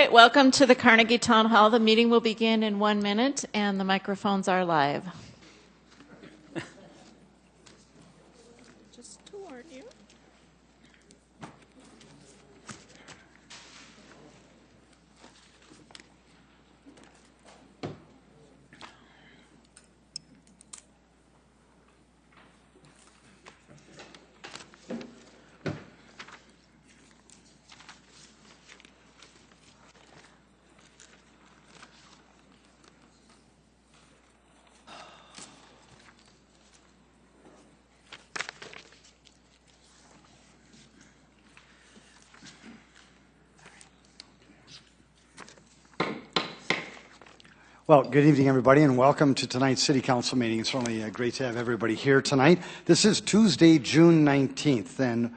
right, welcome to the Carnegie Town Hall. The meeting will begin in 1 minute, and the microphones are live. Just to warn you. Well, good evening, everybody, and welcome to tonight's City Council meeting. It's certainly great to have everybody here tonight. This is Tuesday, June 19th, and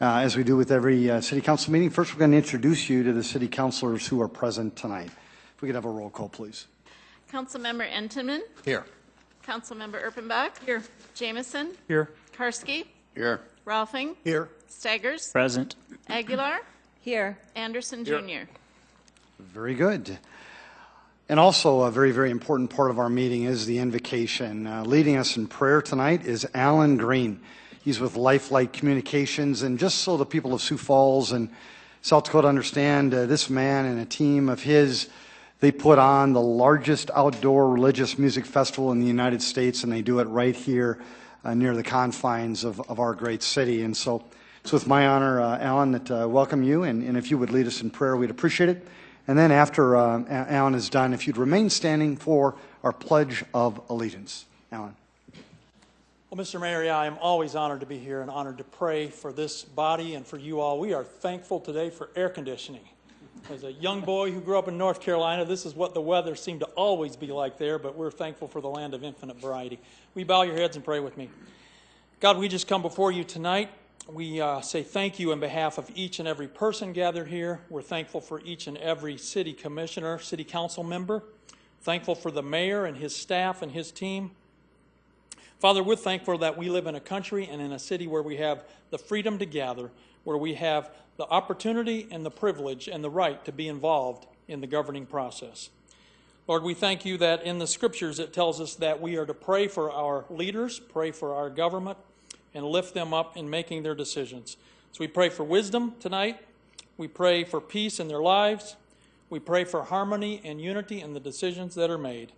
as we do with every City Council meeting, first we're going to introduce you to the City Councilors who are present tonight. If we could have a roll call, please. Councilmember Entenmann. Here. Councilmember Erpenbach. Here. Jameson. Here. Karski. Here. Rolfing. Here. Staggers. Present. Aguilar. Here. Anderson Here. Jr. Very good. And also a very, very important part of our meeting is the invocation. Leading us in prayer tonight is Alan Green. He's with Lifelight Communications. And just so the people of Sioux Falls and South Dakota understand, this man and a team of his, they put on the largest outdoor religious music festival in the United States, and they do it right here near the confines of our great city. And so it's with my honor, Alan, that welcome you. And if you would lead us in prayer, we'd appreciate it. And then after Alan is done, if you'd remain standing for our Pledge of Allegiance. Alan. Well, Mr. Mayor, I am always honored to be here and honored to pray for this body and for you all. We are thankful today for air conditioning. As a young boy who grew up in North Carolina, this is what the weather seemed to always be like there, but we're thankful for the land of infinite variety. Will you bow your heads and pray with me? God, we just come before you tonight. We say thank you on behalf of each and every person gathered here. We're thankful for each and every city commissioner, city council member. Thankful for the mayor and his staff and his team. Father, we're thankful that we live in a country and in a city where we have the freedom to gather, where we have the opportunity and the privilege and the right to be involved in the governing process. Lord, we thank you that in the scriptures it tells us that we are to pray for our leaders, pray for our government, and lift them up in making their decisions. So we pray for wisdom tonight. We pray for peace in their lives. We pray for harmony and unity in the decisions that are made.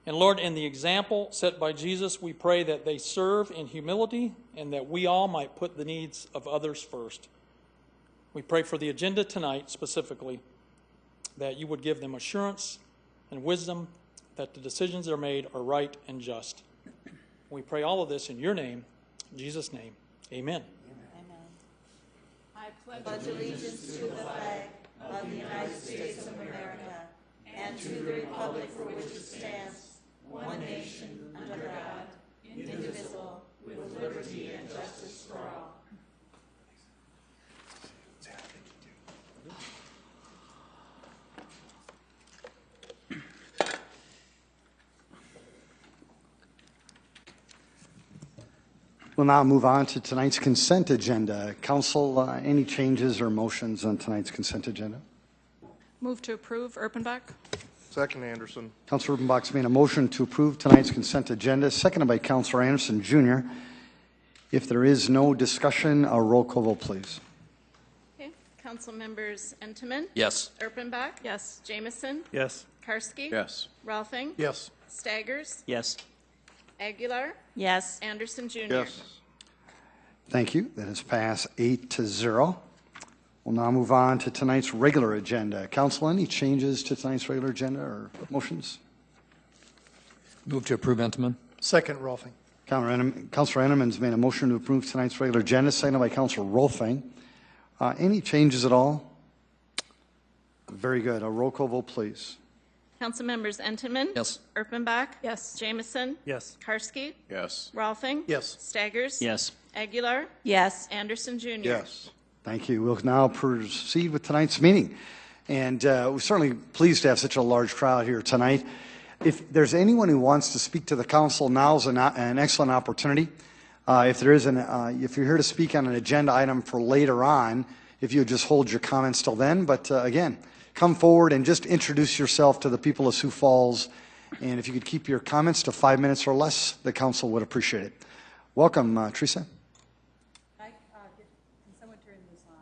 And Lord, in the example set by Jesus, we pray that they serve in humility and that we all might put the needs of others first. We pray for the agenda tonight specifically, that you would give them assurance and wisdom that the decisions that are made are right and just. We pray all of this in your name. In Jesus' name, amen. Amen. I pledge allegiance to the flag of the United States of America and to the republic for which it stands, one nation, under God, indivisible, with liberty and justice for all. We'll now move on to tonight's consent agenda. Council, any changes or motions on tonight's consent agenda? Move to approve. Erpenbach. Second, Anderson. Councilor Erpenbach's made a motion to approve tonight's consent agenda, seconded by Councilor Anderson Jr. If there is no discussion, a roll call vote, please. Okay. Council members Entenmann. Yes. Erpenbach. Yes. Jameson. Yes. Karski. Yes. Rolfing. Yes. Staggers. Yes. Aguilar. Yes. Anderson Jr. Yes. Thank you. That is passed 8-0. We'll now move on to tonight's regular agenda. Council, any changes to tonight's regular agenda or motions? Move to approve, Entenmann. Second, Rolfing. Councilor Entenmann's made a motion to approve tonight's regular agenda, seconded by Councilor Rolfing. Any changes at all? Very good. A roll call vote, please. Council members Entenmann. Yes. Erpenbach. Yes. Jameson. Yes. Karski. Yes. Rolfing. Yes. Staggers. Yes. Aguilar. Yes. Anderson Jr. Yes. Thank you. We'll now proceed with tonight's meeting. And we're certainly pleased to have such a large crowd here tonight. If there's anyone who wants to speak to the council, now's an excellent opportunity. If you're here to speak on an agenda item for later on, if you would just hold your comments till then. But again, come forward and just introduce yourself to the people of Sioux Falls. And if you could keep your comments to 5 minutes or less, the council would appreciate it. Welcome, Teresa. Can someone turn this on?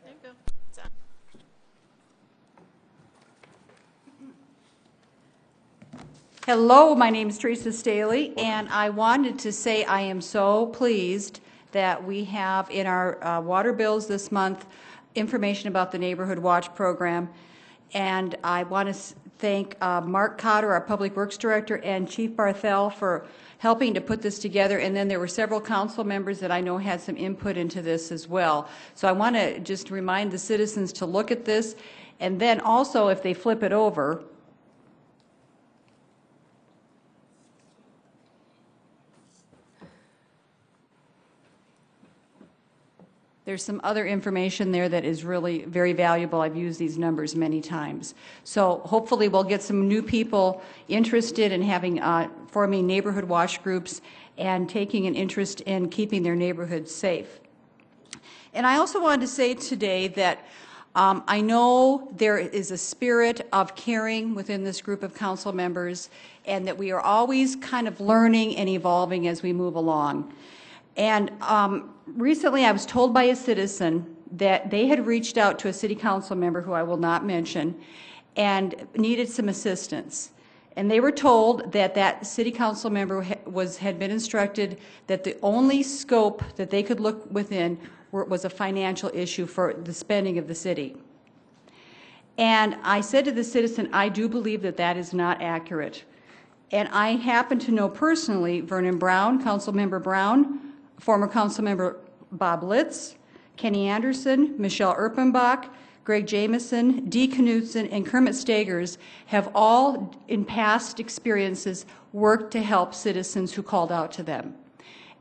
There you go. It's on. Hello, my name is Teresa Staley, and I wanted to say I am so pleased that we have in our water bills this month information about the Neighborhood Watch program. And I want to thank Mark Cotter, our Public Works Director, and Chief Barthel for helping to put this together. And then there were several council members that I know had some input into this as well. So I want to just remind the citizens to look at this. And then also, if they flip it over, there's some other information there that is really very valuable. I've used these numbers many times. So hopefully we'll get some new people interested in having forming neighborhood watch groups and taking an interest in keeping their neighborhoods safe. And I also wanted to say today that I know there is a spirit of caring within this group of council members, and that we are always kind of learning and evolving as we move along. And recently I was told by a citizen that they had reached out to a city council member, who I will not mention, and needed some assistance. And they were told that that city council member had been instructed that the only scope that they could look within was a financial issue for the spending of the city. And I said to the citizen, I do believe that that is not accurate. And I happen to know personally Vernon Brown, Councilmember Brown, former Councilmember Bob Litz, Kenny Anderson, Michelle Erpenbach, Greg Jamieson, Dee Knudsen, and Kermit Stagers have all, in past experiences, worked to help citizens who called out to them.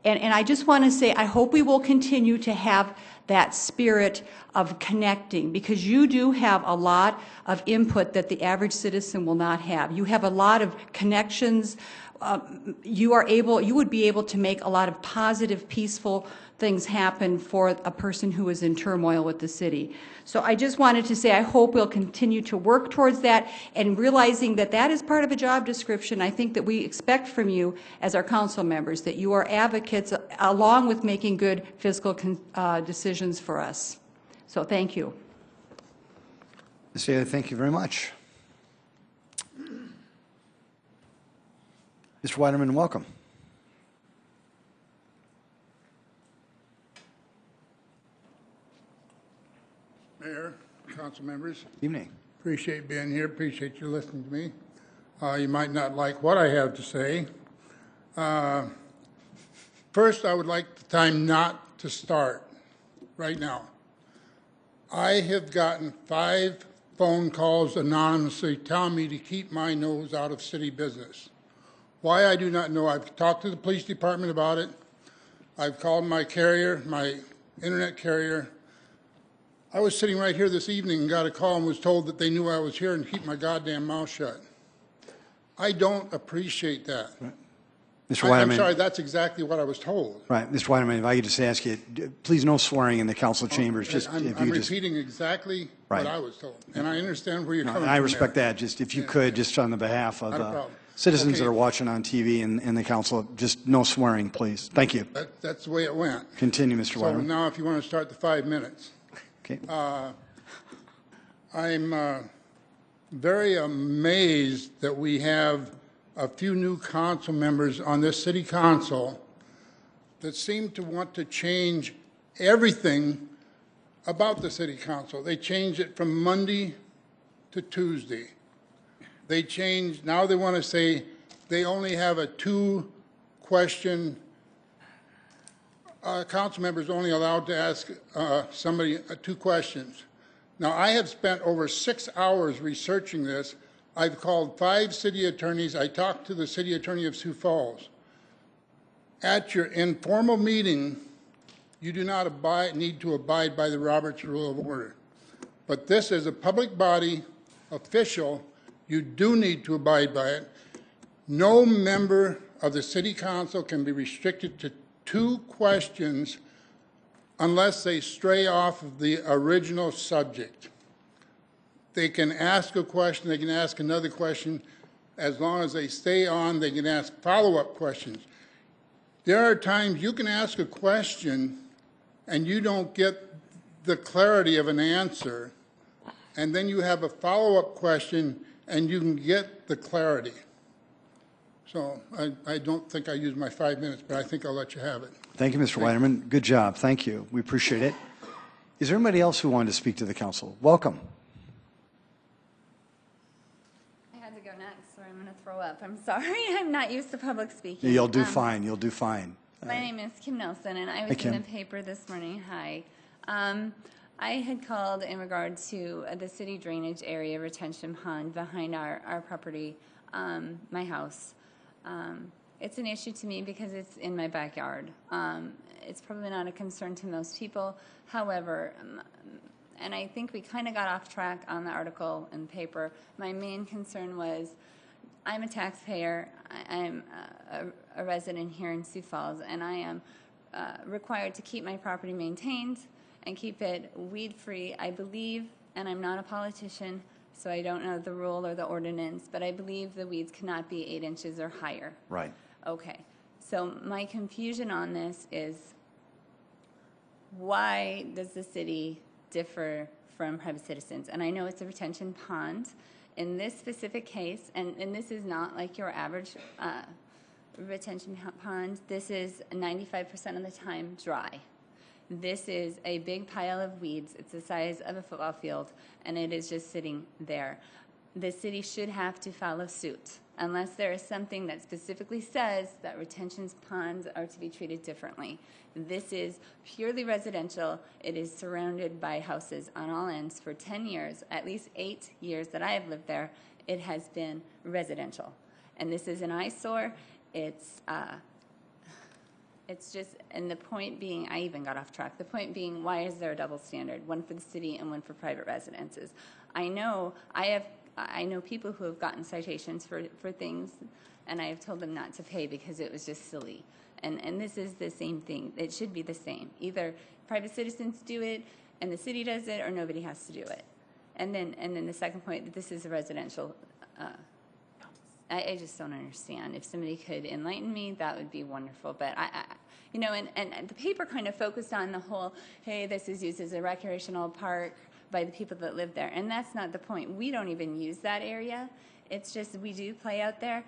And I just want to say, I hope we will continue to have that spirit of connecting, because you do have a lot of input that the average citizen will not have. You have a lot of connections. You would be able to make a lot of positive, peaceful things happen for a person who is in turmoil with the city. So I just wanted to say I hope we'll continue to work towards that, and realizing that that is part of a job description. I think that we expect from you as our council members that you are advocates along with making good fiscal decisions for us. So thank you. Ms. Staley, thank you very much. Mr. Weiderman, welcome. Mayor, council members, Evening. appreciate being here, appreciate you listening to me. You might not like what I have to say. First, I would like the time not to start right now. I have gotten 5 phone calls anonymously telling me to keep my nose out of city business. Why, I do not know. I've talked to the police department about it. I've called my carrier, my internet carrier. I was sitting right here this evening and got a call and was told that they knew I was here and keep my goddamn mouth shut. I don't appreciate that. Right. Mr. Weiderman, I'm sorry, that's exactly what I was told. Right. Mr. Weiderman, if I could just ask you, please no swearing in the council chambers. Just I'm if you just, repeating exactly Right. what I was told, and I understand where you're coming and from. I respect there. that. Just if you could, just on the behalf of Not a problem. citizens Okay. that are watching on TV and the council, just no swearing, please. Thank you. That's the way it went. Continue, Mr. So Weiderman. now if you want to start the 5 minutes. Okay. I'm very amazed that we have a few new council members on this city council that seem to want to change everything about the city council. They changed it from Monday to Tuesday. They changed, now they want to say they only have a 2-question, council members only allowed to ask somebody 2 questions. Now, I have spent over 6 hours researching this. I've called 5 city attorneys. I talked to the city attorney of Sioux Falls. At your informal meeting, you do not need to abide by the Roberts Rule of Order. But this is a public body, official, you do need to abide by it. No member of the city council can be restricted to 2 questions unless they stray off of the original subject. They can ask a question, they can ask another question. As long as they stay on, they can ask follow-up questions. There are times you can ask a question and you don't get the clarity of an answer, and then you have a follow-up question and you can get the clarity. So I don't think I used my 5 minutes, but I think I'll let you have it. Thank you, Mr. Weinerman. Good job. Thank you. We appreciate it. Is there anybody else who wanted to speak to the council? Welcome. I had to go next, or I'm going to throw up. I'm sorry. I'm not used to public speaking. You'll do fine. You'll do fine. My name is Kim Nelson, and I Hi, was Kim. in the paper this morning. Hi. I had called in regard to the city drainage area retention pond behind our property, my house. It's an issue to me because it's in my backyard. It's probably not a concern to most people. However, and I think we kind of got off track on the article in the paper, my main concern was I'm a taxpayer. I'm a resident here in Sioux Falls, and I am required to keep my property maintained and keep it weed-free. I believe, and I'm not a politician, so I don't know the rule or the ordinance, but I believe the weeds cannot be 8 inches or higher. Right. Okay. So my confusion on this is, why does the city differ from private citizens? And I know it's a retention pond. In this specific case, and this is not like your average retention pond, this is 95% of the time dry. This is a big pile of weeds. It's the size of a football field, and it is just sitting there. The city should have to follow suit, unless there is something that specifically says that retention ponds are to be treated differently. This is purely residential. It is surrounded by houses on all ends for 10 years, at least 8 years that I have lived there. It has been residential. And this is an eyesore. It's just, and the point being, I even got off track. The point being, why is there a double standard, one for the city and one for private residences? I know people who have gotten citations for things, and I have told them not to pay because it was just silly. And this is the same thing. It should be the same. Either private citizens do it and the city does it, or nobody has to do it. And then the second point, that this is a residential. I just don't understand. If somebody could enlighten me, that would be wonderful. But and the paper kind of focused on the whole, hey, this is used as a recreational park by the people that live there. And that's not the point. We don't even use that area. It's just we do play out there.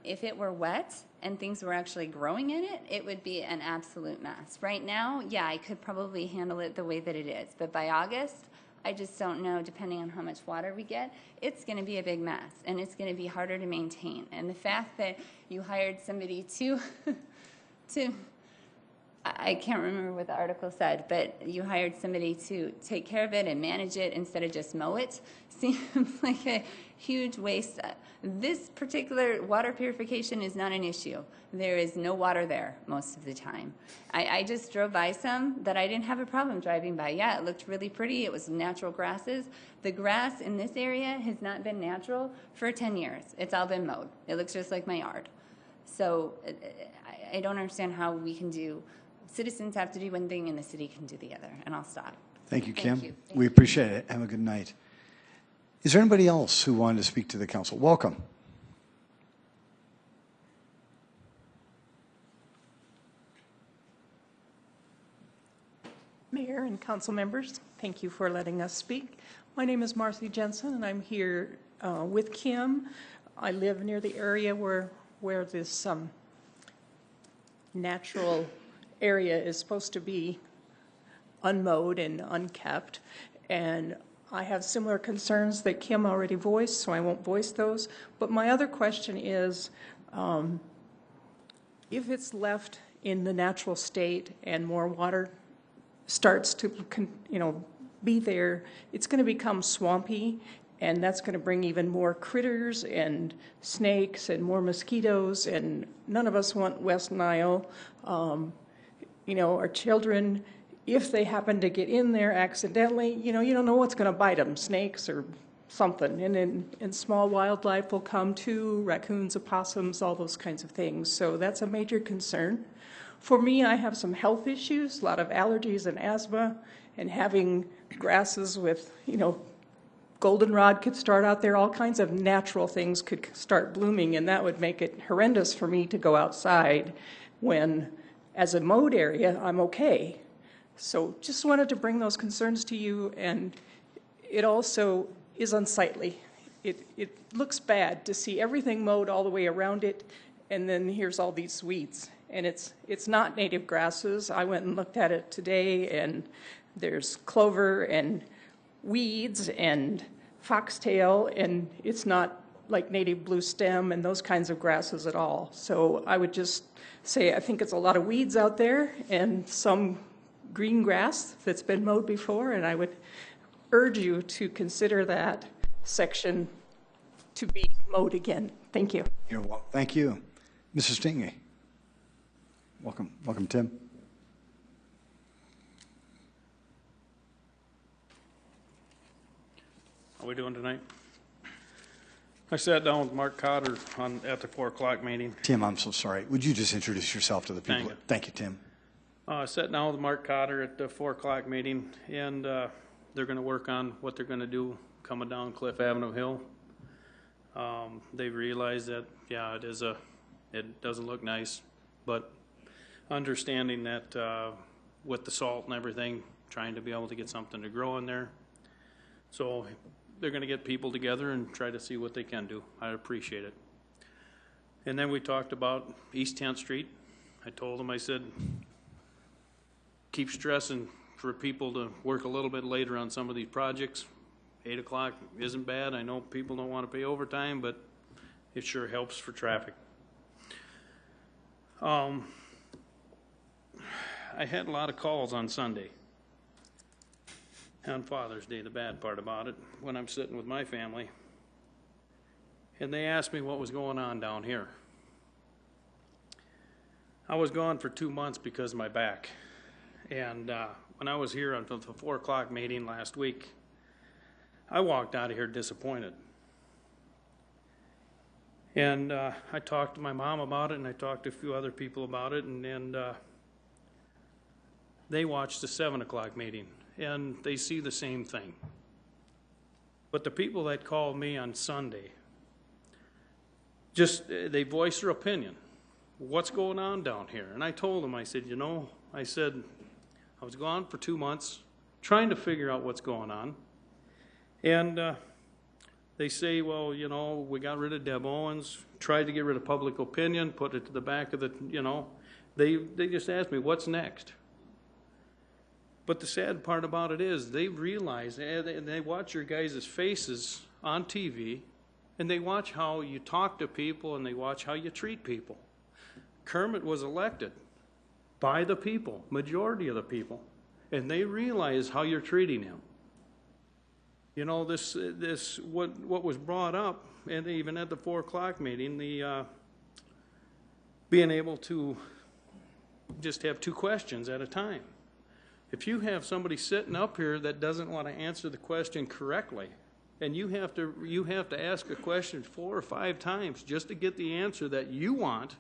If it were wet and things were actually growing in it, it would be an absolute mess. Right now, yeah, I could probably handle it the way that it is. But by August, I just don't know, depending on how much water we get, it's going to be a big mess, and it's going to be harder to maintain. And the fact that you hired somebody to I can't remember what the article said, but you hired somebody to take care of it and manage it instead of just mow it, seems like a huge waste. This particular water purification is not an issue. There is no water there most of the time. I just drove by some that I didn't have a problem driving by. Yeah, it looked really pretty. It was natural grasses. The grass in this area has not been natural for 10 years. It's all been mowed. It looks just like my yard. So I don't understand how we can do, citizens have to do one thing and the city can do the other. And I'll stop. Thank you, Kim. Thank you. We appreciate it. Have a good night. Is there anybody else who wanted to speak to the council? Welcome. Mayor and council members, thank you for letting us speak. My name is Marcy Jensen, and I'm here with Kim. I live near the area where this natural area is supposed to be unmowed and unkept, and I have similar concerns that Kim already voiced, so I won't voice those. But my other question is, if it's left in the natural state and more water starts to be there, it's going to become swampy, and that's going to bring even more critters and snakes and more mosquitoes, and none of us want West Nile. Our children, if they happen to get in there accidentally, you don't know what's going to bite them, snakes or something. And small wildlife will come too, raccoons, opossums, all those kinds of things. So that's a major concern For me, I have some health issues, a lot of allergies and asthma, and having grasses with, goldenrod could start out there, all kinds of natural things could start blooming, and that would make it horrendous for me to go outside when, as a mowed area, I'm okay. So just wanted to bring those concerns to you, and it also is unsightly. It looks bad to see everything mowed all the way around it, and then here's all these weeds. And it's not native grasses. I went and looked at it today, and there's clover and weeds and foxtail, and it's not like native blue stem and those kinds of grasses at all. So I would just say I think it's a lot of weeds out there and some green grass that's been mowed before, and I would urge you to consider that section to be mowed again. Thank you. You're welcome. Thank you. Mrs. Stingley. Welcome, Tim. How are we doing tonight? I sat down with Mark Cotter at the 4 o'clock meeting. Tim, I'm so sorry. Would you just introduce yourself to the people? Thank you, Tim. I sat down with Mark Cotter at the 4 o'clock meeting, and they're going to work on what they're going to do coming down Cliff Avenue Hill. They realized that, yeah, it doesn't look nice, but understanding that with the salt and everything, trying to be able to get something to grow in there. So they're going to get people together and try to see what they can do. I appreciate it. And then we talked about East 10th Street. I told them, I said, keep stressing for people to work a little bit later on some of these projects. 8 o'clock isn't bad. I know people don't want to pay overtime, but it sure helps for traffic. I had a lot of calls on Sunday, on Father's Day, the bad part about it, when I'm sitting with my family, and they asked me what was going on down here. I was gone for 2 months because of my back, and when I was here until the 4 o'clock meeting last week, I walked out of here disappointed. And I talked to my mom about it, and I talked to a few other people about it, and they watched the 7 o'clock meeting, and they see the same thing. But the people that called me on Sunday, they voiced their opinion. What's going on down here? And I told them, I said, I was gone for 2 months trying to figure out what's going on. And they say, well, we got rid of Deb Owens, tried to get rid of public opinion, put it to the back of the, they just asked me, what's next? But the sad part about it is they realize, and they watch your guys' faces on TV, and they watch how you talk to people, and they watch how you treat people. Kermit was elected by the people, majority of the people, and they realize how you're treating him. What was brought up, and even at the 4 o'clock meeting, the being able to just have 2 questions at a time. If you have somebody sitting up here that doesn't want to answer the question correctly, and you have to ask a question 4 or 5 times just to get the answer that you want,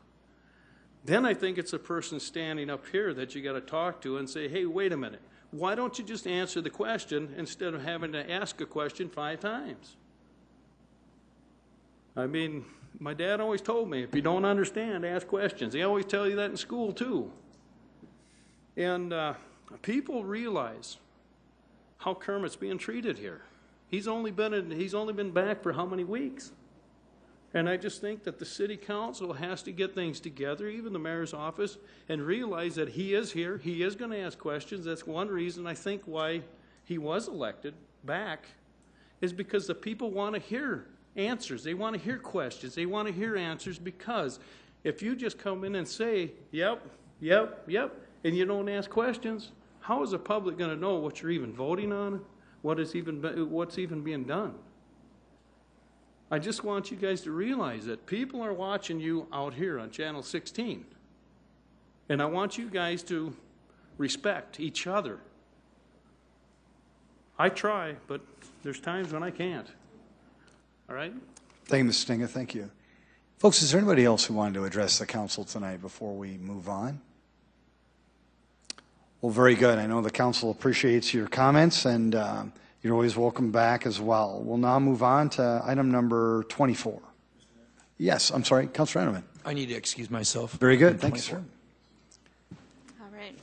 then I think it's a person standing up here that you got to talk to and say, hey, wait a minute. Why don't you just answer the question instead of having to ask a question 5 times? I mean, my dad always told me, if you don't understand, ask questions. They always tell you that in school, too. And people realize how Kermit's being treated here. He's only been back for how many weeks? And I just think that the city council has to get things together, even the mayor's office, and realize that he is here. He is going to ask questions. That's one reason I think why he was elected back, is because the people want to hear answers. They want to hear questions. They want to hear answers, because if you just come in and say, yep, yep, yep, and you don't ask questions, how is the public going to know what you're even voting on, what's even being done? I just want you guys to realize that people are watching you out here on Channel 16. And I want you guys to respect each other. I try, but there's times when I can't. All right? Thank you, Ms. Stinga. Thank you. Folks, is there anybody else who wanted to address the council tonight before we move on? Well, very good. I know the council appreciates your comments, and you're always welcome back as well. We'll now move on to item number 24. Yes, I'm sorry, Councilor Edelman. I need to excuse myself. Very good. Thank you, sir. All right.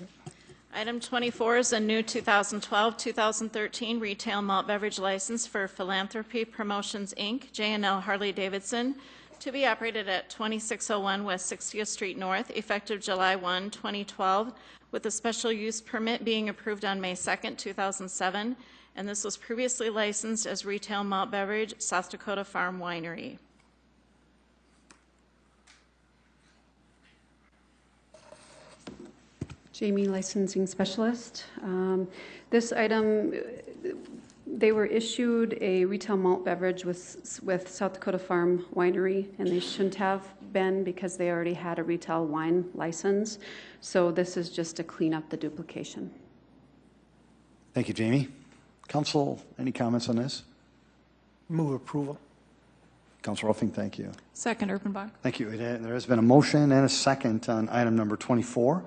Item 24 is a new 2012-2013 retail malt beverage license for Philanthropy Promotions, Inc., J&L Harley-Davidson, to be operated at 2601 West 60th Street North, effective July 1, 2012, with a special use permit being approved on May 2nd, 2007, and this was previously licensed as retail malt beverage, South Dakota Farm Winery. Jamie, licensing specialist. This item, they were issued a retail malt beverage with South Dakota Farm Winery, and they shouldn't have been because they already had a retail wine license. So this is just to clean up the duplication. Thank you, Jamie. Council, any comments on this? Move approval. Councilor Rolfing, thank you. Second, Erpenbach. Thank you. There has been a motion and a second on item number 24.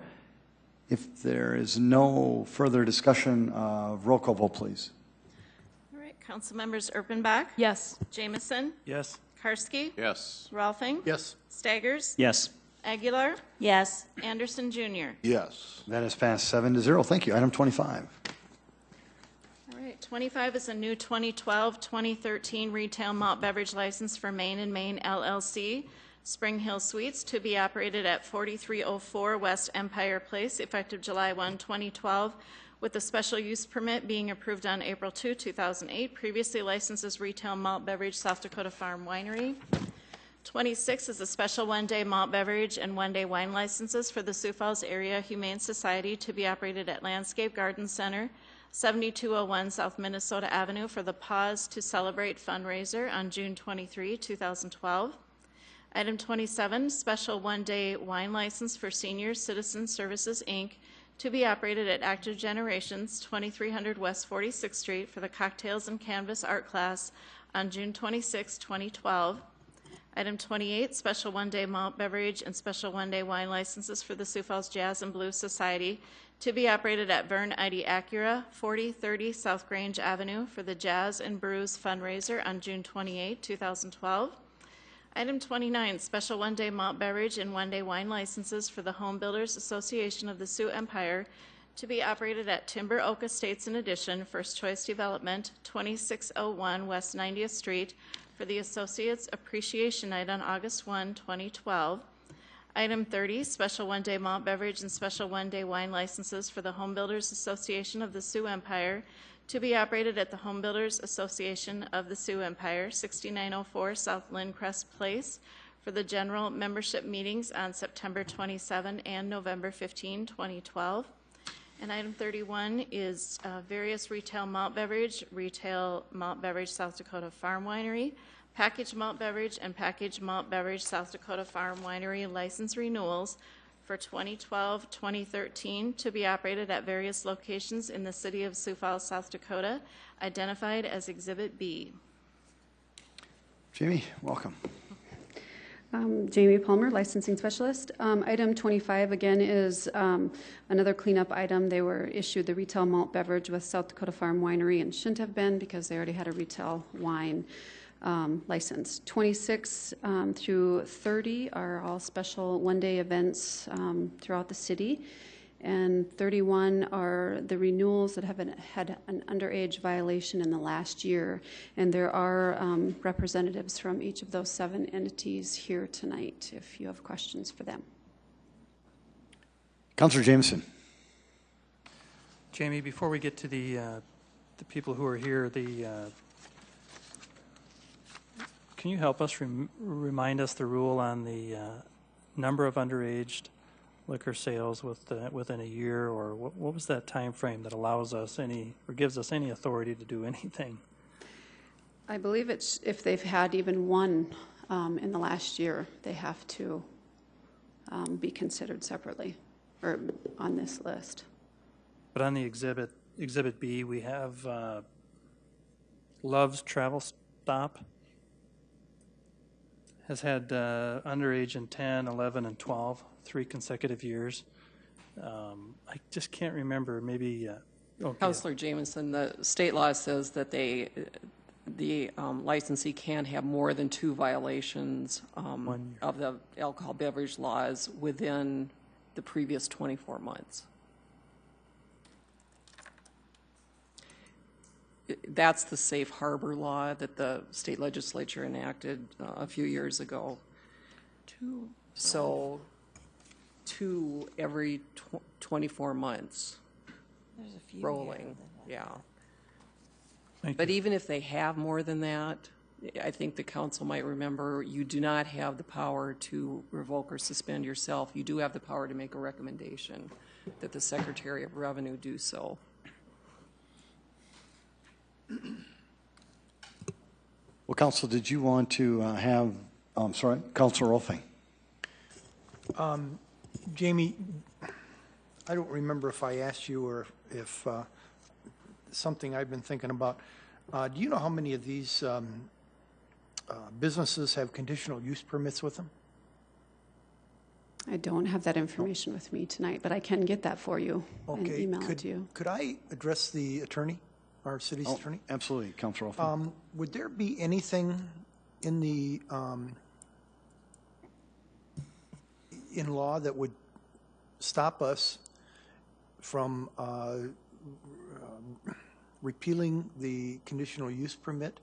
If there is no further discussion, roll call vote, please. All right, council members Erpenbach. Yes. Jamison. Yes. Karski. Yes. Rolfing. Yes. Staggers. Yes. Aguilar. Yes. Anderson Jr. Yes. That is passed 7-0. Thank you. Item 25. All right, 25 is a new 2012-2013 retail malt beverage license for Main and Main LLC, Spring Hill Suites, to be operated at 4304 West Empire Place, effective July 1, 2012, with a special use permit being approved on April 2, 2008, previously licensed as retail malt beverage, South Dakota Farm Winery. 26 is a special one-day malt beverage and one-day wine licenses for the Sioux Falls Area Humane Society to be operated at Landscape Garden Center, 7201 South Minnesota Avenue, for the Pause to Celebrate fundraiser on June 23, 2012. Item 27, special one-day wine license for Senior Citizen Services, Inc., to be operated at Active Generations, 2300 West 46th Street, for the Cocktails and Canvas art class on June 26, 2012. Item 28, special one-day malt beverage and special one-day wine licenses for the Sioux Falls Jazz and Blues Society, to be operated at Vern ID Acura, 4030 South Grange Avenue, for the Jazz and Brews fundraiser on June 28, 2012. Item 29, special one-day malt beverage and one-day wine licenses for the Home Builders Association of the Sioux Empire, to be operated at Timber Oak Estates in Addition, First Choice Development, 2601 West 90th Street, for the Associates Appreciation Night on August 1, 2012. Item 30, special one-day malt beverage and special one-day wine licenses for the Home Builders Association of the Sioux Empire, to be operated at the Home Builders Association of the Sioux Empire, 6904 South Lindcrest Place, for the general membership meetings on September 27 and November 15, 2012. And item 31 is various retail malt beverage South Dakota Farm Winery, packaged malt beverage and packaged malt beverage South Dakota Farm Winery license renewals for 2012-2013 to be operated at various locations in the city of Sioux Falls, South Dakota, identified as Exhibit B. Jamie, welcome. Jamie Palmer, licensing specialist. Item 25, again, is another cleanup item. They were issued the retail malt beverage with South Dakota Farm Winery and shouldn't have been because they already had a retail wine license. 26 through 30 are all special one-day events throughout the city. And 31 are the renewals that have had an underage violation in the last year. And there are representatives from each of those 7 entities here tonight if you have questions for them. Councilor Jameson. Jamie, before we get to the people who are here, can you help us remind us the rule on the number of underage liquor sales within a year, or what was that time frame that allows us gives us any authority to do anything? I believe it's if they've had even one in the last year, they have to be considered separately or on this list. But on the exhibit B, we have Love's Travel Stop has had underage in 10, 11, and 12, 3 consecutive years. I just can't remember, maybe, okay. Councilor Jamison, the state law says that the licensee can't have more than 2 violations of the alcohol beverage laws within the previous 24 months. That's the safe harbor law that the state legislature enacted a few years ago. 2. So 2 every 24 months. There's a few rolling, yeah. Thank But you. even if they have more than that, I think the council might remember, you do not have the power to revoke or suspend yourself. You do have the power to make a recommendation that the Secretary of Revenue do so. Well, Council, did you want to have, sorry, Councilor Rolfing? Jamie, I don't remember if I asked you or if something I've been thinking about. Do you know how many of these businesses have conditional use permits with them? I don't have that information with me tonight, but I can get that for you and Okay. email it to you. Could I address the attorney, our city's attorney? Absolutely, Councilor Rolfing. Would there be anything in the in law that would stop us from repealing the conditional use permit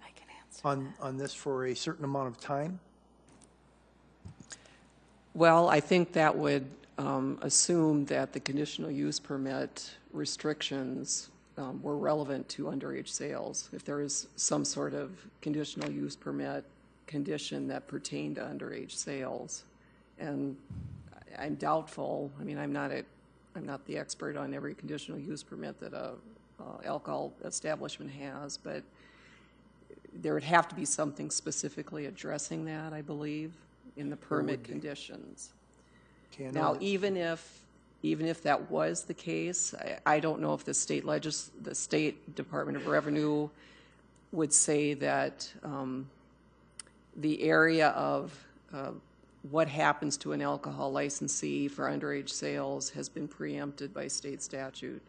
I can answer. on this for a certain amount of time? Well, I think that would assume that the conditional use permit restrictions were relevant to underage sales. If there is some sort of conditional use permit condition that pertained to underage sales. And I'm doubtful, I mean, I'm not the expert on every conditional use permit that a alcohol establishment has, but there would have to be something specifically addressing that, I believe, in the permit conditions. Okay, Now, even if that was the case, I don't know if the state Department of Revenue would say that the area of what happens to an alcohol licensee for underage sales has been preempted by state statute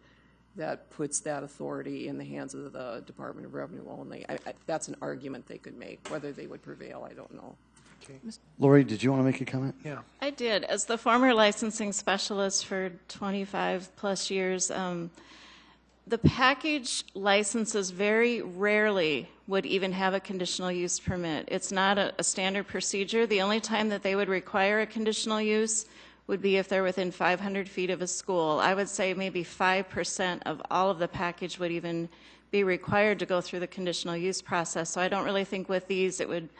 that puts that authority in the hands of the Department of Revenue only. That's an argument they could make. Whether they would prevail, I don't know. Okay. Lori, did you want to make a comment? Yeah. I did. As the former licensing specialist for 25 plus years, the package licenses very rarely would even have a conditional use permit. It's not a standard procedure. The only time that they would require a conditional use would be if they're within 500 feet of a school. I would say maybe 5% of all of the package would even be required to go through the conditional use process. So I don't really think with these it would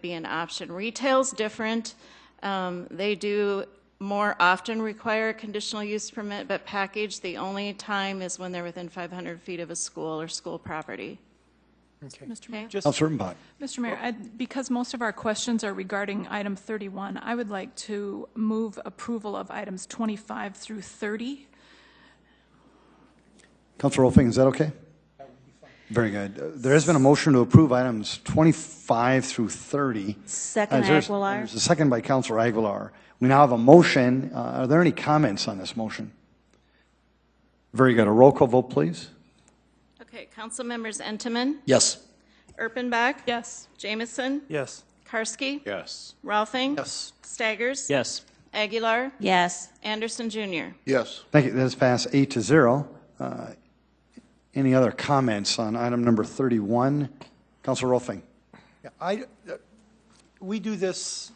be an option. Retail's different. They do more often require a conditional use permit, but package, the only time is when they're within 500 feet of a school or school property. Okay. Mr. Mayor, Councilor Urbanbach. Mr. Mayor, because most of our questions are regarding item 31, I would like to move approval of items 25 through 30. Councilor Rolfing, is that okay? Very good. There has been a motion to approve items 25 through 30. Second, There's Aguilar. a second by Councilor Aguilar. We now have a motion. Are there any comments on this motion? Very good. A roll call vote, please. Okay, council members Entenmann, Yes. Erpenbach, Yes. Jamison, Yes. Karski, Yes. Rolfing, Yes. Staggers, Yes. Aguilar, Yes. Anderson Jr. Yes. Thank you. That is passed 8-0. Any other comments on item number 31? Councilor Rolfing. Yeah, we do this,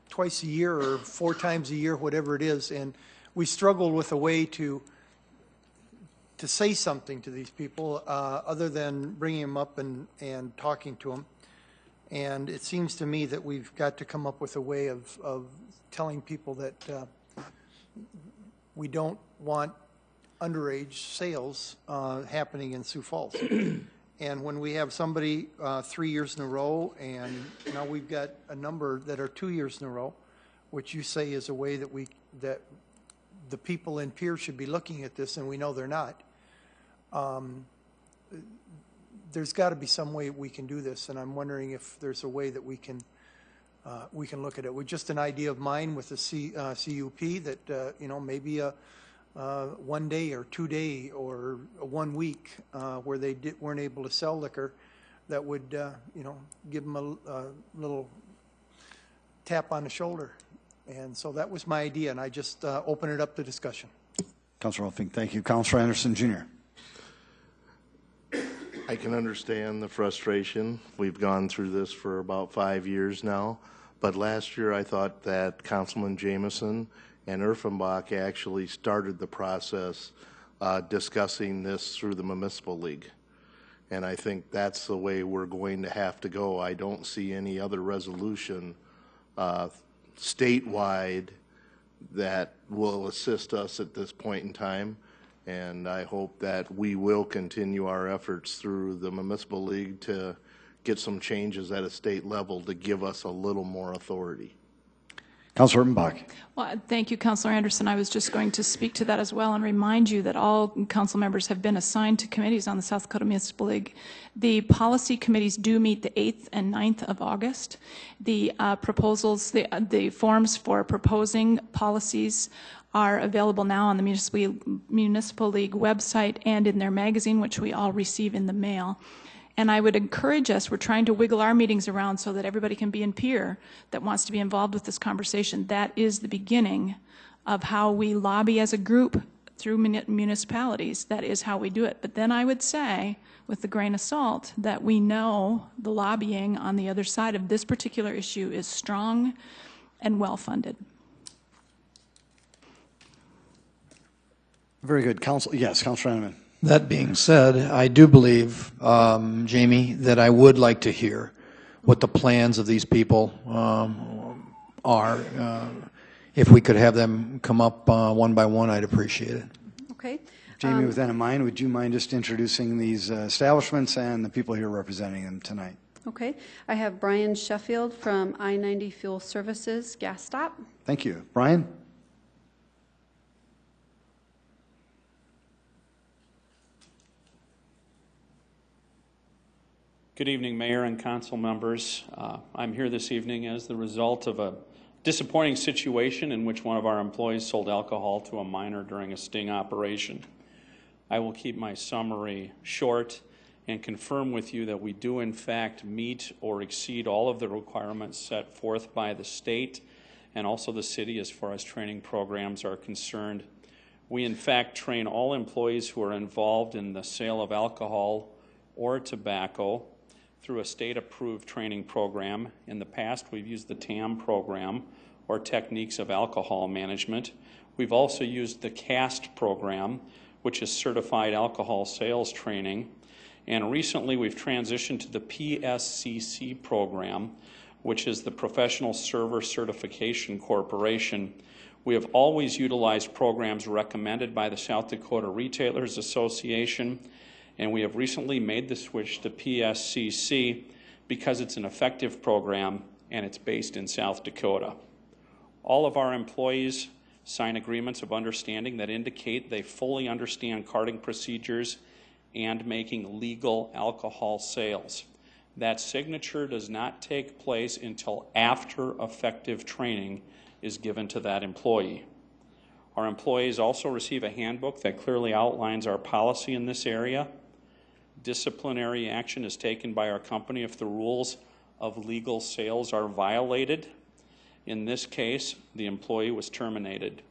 twice a year or 4 times a year, whatever it is, and we struggle with a way to say something to these people other than bringing them up and talking to them. And it seems to me that we've got to come up with a way of telling people that we don't want underage sales happening in Sioux Falls. And when we have somebody 3 years in a row, and now we've got a number that are 2 years in a row, which you say is a way that the people in Pierce should be looking at this, and we know they're not. There's got to be some way we can do this, and I'm wondering if there's a way that we can we can look at it. With just an idea of mine with the CUP that, you know, maybe a 1 day or 2 day or 1 week where they weren't able to sell liquor, that would, you know, give them a little tap on the shoulder. And so that was my idea, and I just open it up to discussion. Councilor Elfing, thank you. Councilor Anderson, Jr. I can understand the frustration. We've gone through this for about 5 years now. But last year I thought that Councilman Jameson and Erfenbach actually started the process discussing this through the Municipal League. And I think that's the way we're going to have to go. I don't see any other resolution statewide that will assist us at this point in time. And I hope that we will continue our efforts through the Municipal League to get some changes at a state level to give us a little more authority. Councilor Erfenbach. Well, thank you, Councilor Anderson. I was just going to speak to that as well and remind you that all council members have been assigned to committees on the South Dakota Municipal League. The policy committees do meet the 8th and 9th of August. The proposals, the forms for proposing policies are available now on the Municipal League website and in their magazine, which we all receive in the mail. And I would encourage us, we're trying to wiggle our meetings around so that everybody can be in peer that wants to be involved with this conversation. That is the beginning of how we lobby as a group through municipalities. That is how we do it. But then I would say, with a grain of salt, that we know the lobbying on the other side of this particular issue is strong and well-funded. Very good. Yes, Councilor Henneman. That being said, I do believe, Jamie, that I would like to hear what the plans of these people are. If we could have them come up one by one, I'd appreciate it. Okay. Jamie, with that in mind, would you mind just introducing these establishments and the people here representing them tonight? Okay. I have Brian Sheffield from I-90 Fuel Services Gas Stop. Thank you. Brian? Good evening, Mayor and Council members. I'm here this evening as the result of a disappointing situation in which one of our employees sold alcohol to a minor during a sting operation. I will keep my summary short and confirm with you that we do in fact meet or exceed all of the requirements set forth by the state and also the city as far as training programs are concerned. We in fact train all employees who are involved in the sale of alcohol or tobacco through a state-approved training program. In the past, we've used the TAM program, or Techniques of Alcohol Management. We've also used the CAST program, which is Certified Alcohol Sales Training. And recently, we've transitioned to the PSCC program, which is the Professional Server Certification Corporation. We have always utilized programs recommended by the South Dakota Retailers Association, and we have recently made the switch to PSCC because it's an effective program and it's based in South Dakota. All of our employees sign agreements of understanding that indicate they fully understand carding procedures and making legal alcohol sales. That signature does not take place until after effective training is given to that employee. Our employees also receive a handbook that clearly outlines our policy in this area. Disciplinary action is taken by our company if the rules of legal sales are violated. In this case, the employee was terminated.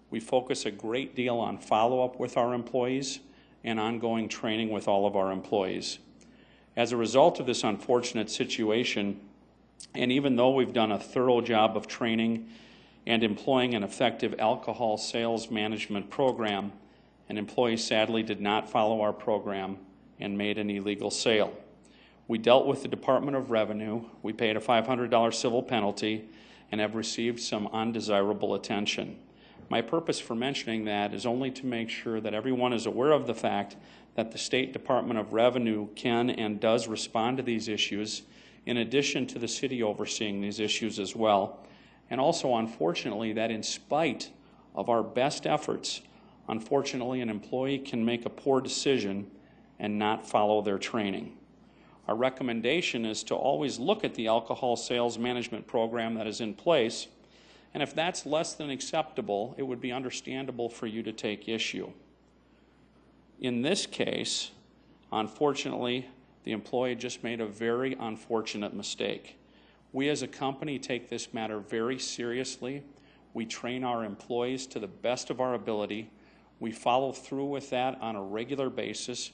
We focus a great deal on follow-up with our employees and ongoing training with all of our employees. As a result of this unfortunate situation, and even though we've done a thorough job of training and employing an effective alcohol sales management program, an employee sadly did not follow our program and made an illegal sale. We dealt with the Department of Revenue, we paid a $500 civil penalty, and have received some undesirable attention. My purpose for mentioning that is only to make sure that everyone is aware of the fact that the State Department of Revenue can and does respond to these issues, in addition to the city overseeing these issues as well. And also, unfortunately, that in spite of our best efforts, unfortunately, an employee can make a poor decision and not follow their training. Our recommendation is to always look at the alcohol sales management program that is in place, and if that's less than acceptable, it would be understandable for you to take issue. In this case, unfortunately, the employee just made a very unfortunate mistake. We as a company take this matter very seriously. We train our employees to the best of our ability. We follow through with that on a regular basis.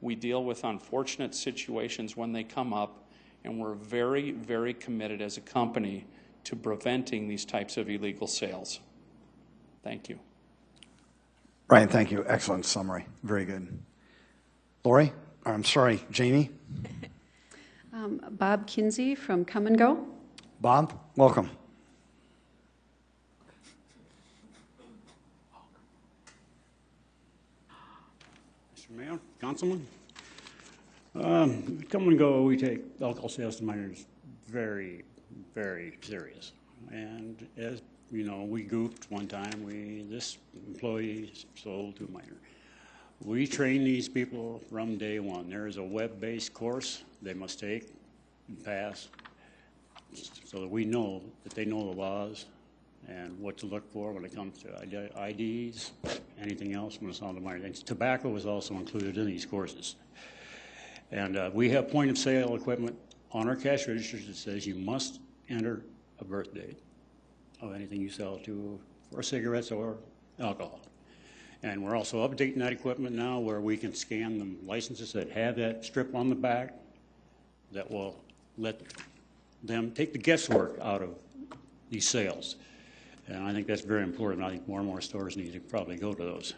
We deal with unfortunate situations when they come up, and we're very, very committed as a company to preventing these types of illegal sales. Thank you. Brian, thank you. Excellent summary. Very good. Lori? I'm sorry, Jamie? Bob Kinsey from Come and Go. Bob, welcome. Mr. Mayor, Councilman, Come and Go, we take alcohol sales to minors very, very serious. And as you know, we goofed one time. This employee sold to a minor. We train these people from day one. There is a web-based course they must take and pass so that we know that they know the laws and what to look for when it comes to IDs, anything else when it's on the minor. And tobacco is also included in these courses. And we have point-of-sale equipment on our cash registers that says you must enter a birth date of anything you sell for cigarettes or alcohol. And we're also updating that equipment now where we can scan the licenses that have that strip on the back that will let them take the guesswork out of these sales. And I think that's very important. I think more and more stores need to probably go to those.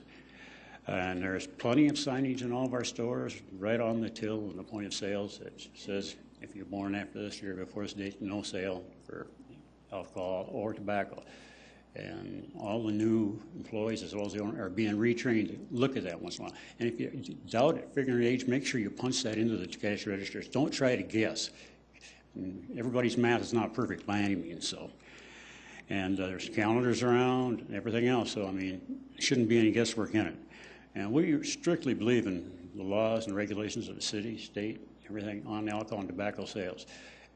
And there's plenty of signage in all of our stores right on the till and the point of sales that says if you're born after this year before this date, no sale for alcohol or tobacco. And all the new employees as well as the owner are being retrained to look at that once in a while. And if you doubt it, figuring age, make sure you punch that into the cash registers. Don't try to guess. Everybody's math is not perfect by any means, so. And there's calendars around and everything else, so I mean, there shouldn't be any guesswork in it. And we strictly believe in the laws and regulations of the city, state, everything on alcohol and tobacco sales.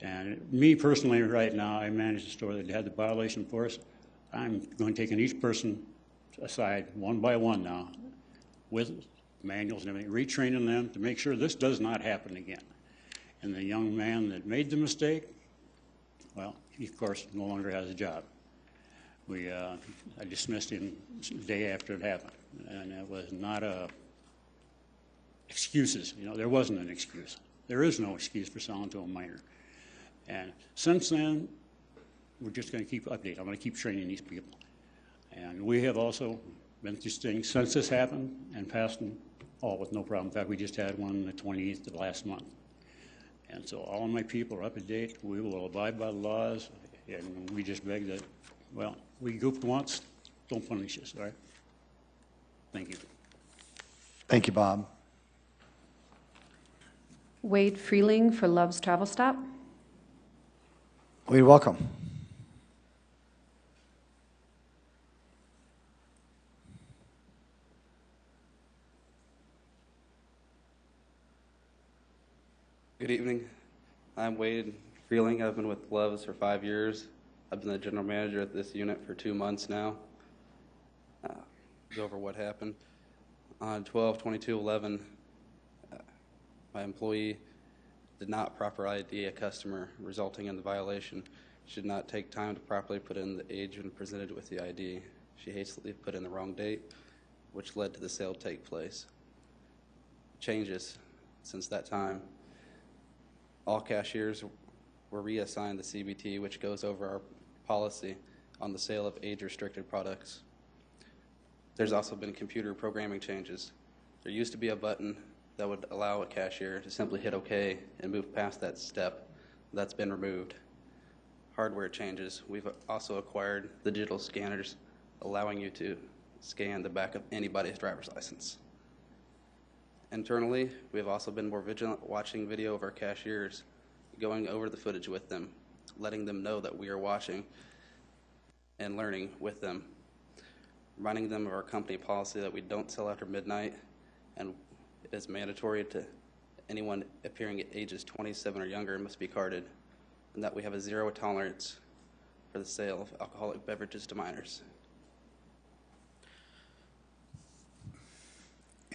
And me personally, right now, I manage a store that had the violation for us. I'm going to take each person aside one by one now with manuals and everything, retraining them to make sure this does not happen again. And the young man that made the mistake, well, he of course no longer has a job. I dismissed him the day after it happened, and it was not excuses. You know, there wasn't an excuse. There is no excuse for selling to a minor. And since then, we're just going to keep updating. I'm going to keep training these people. And we have also been through things since this happened and passed them all with no problem. In fact, we just had one the 28th of last month. And so all of my people are up to date. We will abide by the laws, and we just beg that, well, we goofed once, don't punish us, all right? Thank you. Thank you, Bob. Wade Freeling for Love's Travel Stop. Wade, welcome. Good evening. I'm Wade Freeling. I've been with Love's for 5 years. I've been the general manager at this unit for 2 months now. Go over what happened. On 12/22/11, my employee did not properly ID a customer, resulting in the violation. She did not take time to properly put in the age when presented with the ID. She hastily put in the wrong date, which led to the sale take place. Changes since that time. All cashiers were reassigned the CBT, which goes over our policy on the sale of age-restricted products. There's also been computer programming changes. There used to be a button that would allow a cashier to simply hit OK and move past that step. That's been removed. Hardware changes. We've also acquired the digital scanners, allowing you to scan the back of anybody's driver's license. Internally, we have also been more vigilant watching video of our cashiers, going over the footage with them, letting them know that we are watching and learning with them, reminding them of our company policy that we don't sell after midnight, and it is mandatory to anyone appearing at ages 27 or younger must be carded, and that we have a zero tolerance for the sale of alcoholic beverages to minors.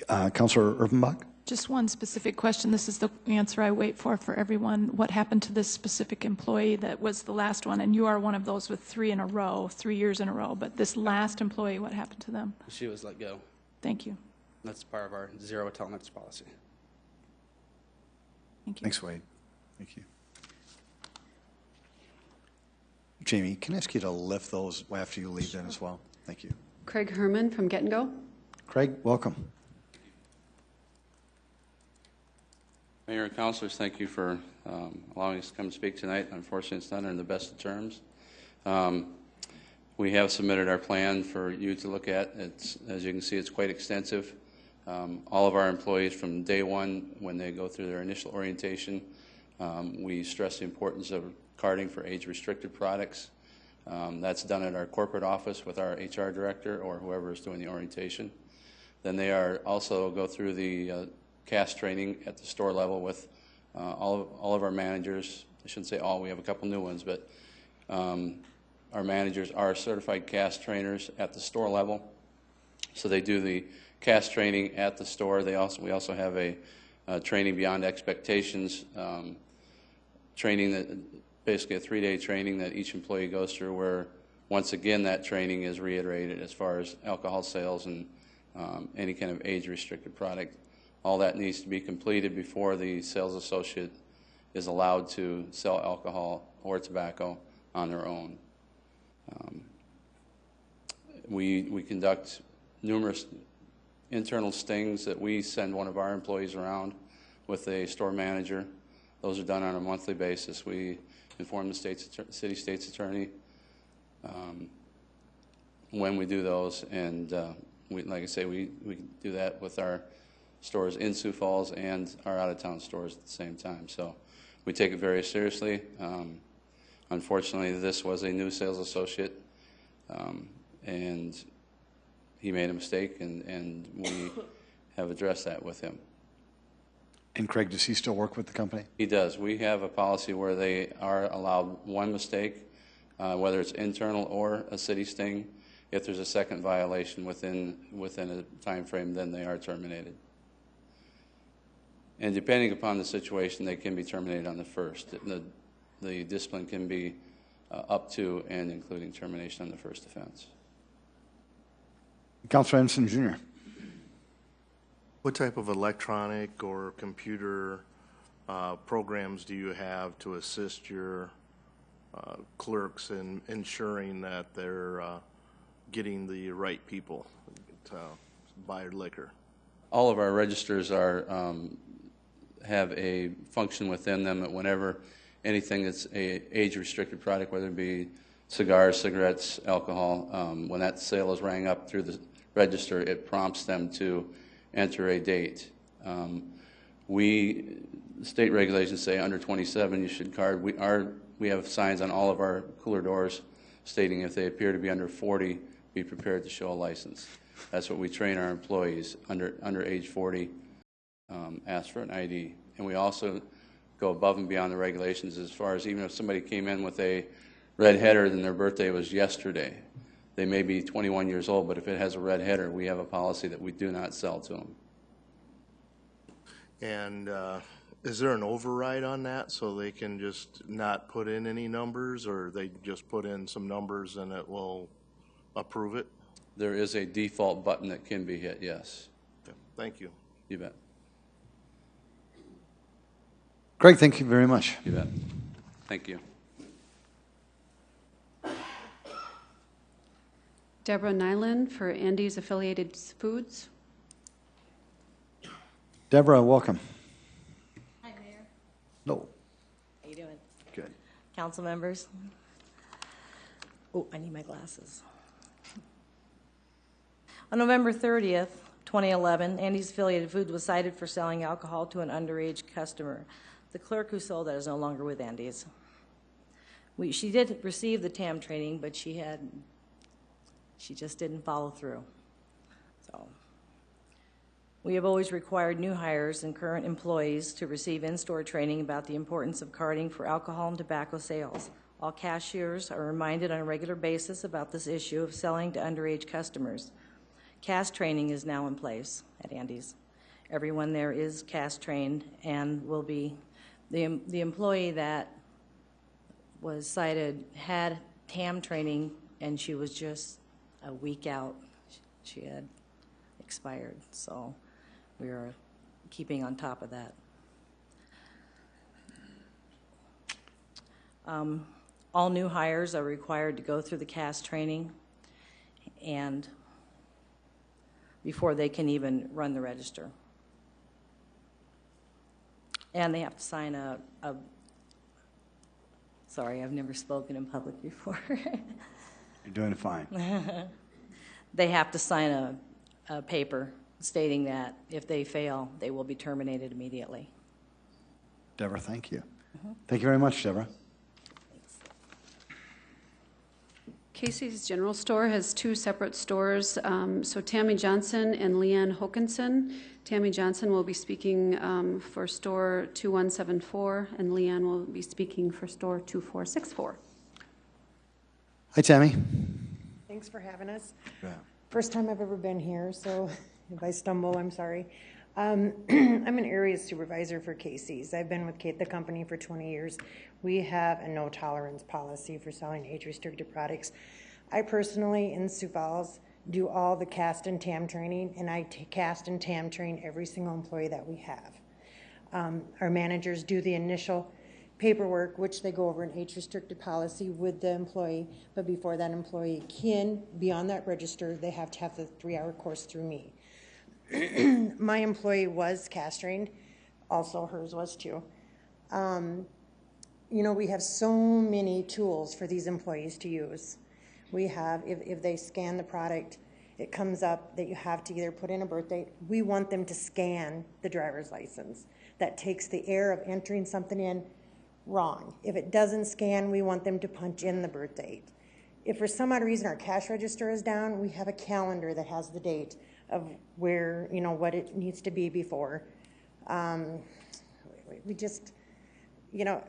Councilor Urbanbach? Just one specific question. This is the answer I wait for everyone. What happened to this specific employee that was the last one? And you are one of those with 3 years in a row. But this last employee, what happened to them? She was let go. Thank you. That's part of our zero tolerance policy. Thank you. Thanks, Wade. Thank you. Jamie, can I ask you to lift those after you leave then as well? Thank you. Craig Herman from Get and Go. Craig, welcome. Mayor and councilors, thank you for allowing us to come speak tonight. Unfortunately, it's not in the best of terms. We have submitted our plan for you to look at. It's, as you can see, it's quite extensive. All of our employees from day one, when they go through their initial orientation, we stress the importance of carding for age-restricted products. That's done at our corporate office with our HR director or whoever is doing the orientation. Then they are also go through the CAST training at the store level with all of our managers. I shouldn't say all, we have a couple new ones, but our managers are certified CAST trainers at the store level. So they do the CAST training at the store. We also have a training beyond expectations training, that basically a 3-day training that each employee goes through, where once again that training is reiterated as far as alcohol sales and any kind of age-restricted product. All that needs to be completed before the sales associate is allowed to sell alcohol or tobacco on their own. We conduct numerous internal stings that we send one of our employees around with a store manager. Those are done on a monthly basis. We inform the city state's attorney when we do those, and like I say, we do that with our stores in Sioux Falls and our out-of-town stores at the same time. So we take it very seriously. Unfortunately, this was a new sales associate, and he made a mistake, and we have addressed that with him. And Craig, does he still work with the company? He does. We have a policy where they are allowed one mistake, whether it's internal or a city sting. If there's a second violation within a time frame, then they are terminated. And depending upon the situation, they can be terminated on the first. The discipline can be up to and including termination on the first offense. Councilor Anderson, Jr. What type of electronic or computer programs do you have to assist your clerks in ensuring that they're getting the right people to buy liquor? All of our registers have a function within them that whenever anything that's a age-restricted product, whether it be cigars, cigarettes, alcohol, when that sale is rang up through the register, it prompts them to enter a date. State regulations say under 27 you should card. We have signs on all of our cooler doors stating if they appear to be under 40, be prepared to show a license. That's what we train our employees under age 40. Ask for an ID. And we also go above and beyond the regulations as far as even if somebody came in with a red header and their birthday was yesterday, they may be 21 years old, but if it has a red header, we have a policy that we do not sell to them. And is there an override on that so they can just not put in any numbers, or they just put in some numbers and it will approve it? There is a default button that can be hit, yes. Okay. Thank you. You bet. Craig, thank you very much. You bet. Thank you. Deborah Nyland for Andy's Affiliated Foods. Deborah, welcome. Hi, Mayor. No. How you doing? Good. Council members. Oh, I need my glasses. On November 30th, 2011, Andy's Affiliated Foods was cited for selling alcohol to an underage customer. The clerk who sold that is no longer with Andy's. She did receive the TAM training, but she just didn't follow through. So We have always required new hires and current employees to receive in-store training about the importance of carding for alcohol and tobacco sales. All cashiers are reminded on a regular basis about this issue of selling to underage customers. CAS training is now in place at Andy's. Everyone there is CAS trained and will be. The employee that was cited had TAM training, and she was just a week out. She had expired, so we are keeping on top of that. All new hires are required to go through the CAS training and before they can even run the register. And they have to sign sorry, I've never spoken in public before. You're doing fine. They have to sign a paper stating that if they fail, they will be terminated immediately. Deborah, thank you. Thank you very much, Deborah. Casey's General Store has two separate stores. So Tammy Johnson and Leanne Hokinson. Tammy Johnson will be speaking for store 2174, and Leanne will be speaking for store 2464. Hi, Tammy. Thanks for having us. Yeah. First time I've ever been here, so if I stumble, I'm sorry. I'm an area supervisor for Casey's. I've been with the company for 20 years. We have a no tolerance policy for selling age-restricted products. I personally, in Sioux Falls, do all the cast and TAM training, and I cast and TAM train every single employee that we have. Our managers do the initial paperwork, which they go over an age-restricted policy with the employee, but before that employee can be on that register, they have to have the 3-hour course through me. My employee was CAS trained, also hers was too. You know, we have so many tools for these employees to use. We have, if they scan the product, it comes up that you have to either put in a birth date. We want them to scan the driver's license. That takes the air of entering something in wrong. If it doesn't scan, we want them to punch in the birth date. If for some odd reason our cash register is down, we have a calendar that has the date of where, you know, what it needs to be before. We just, you know,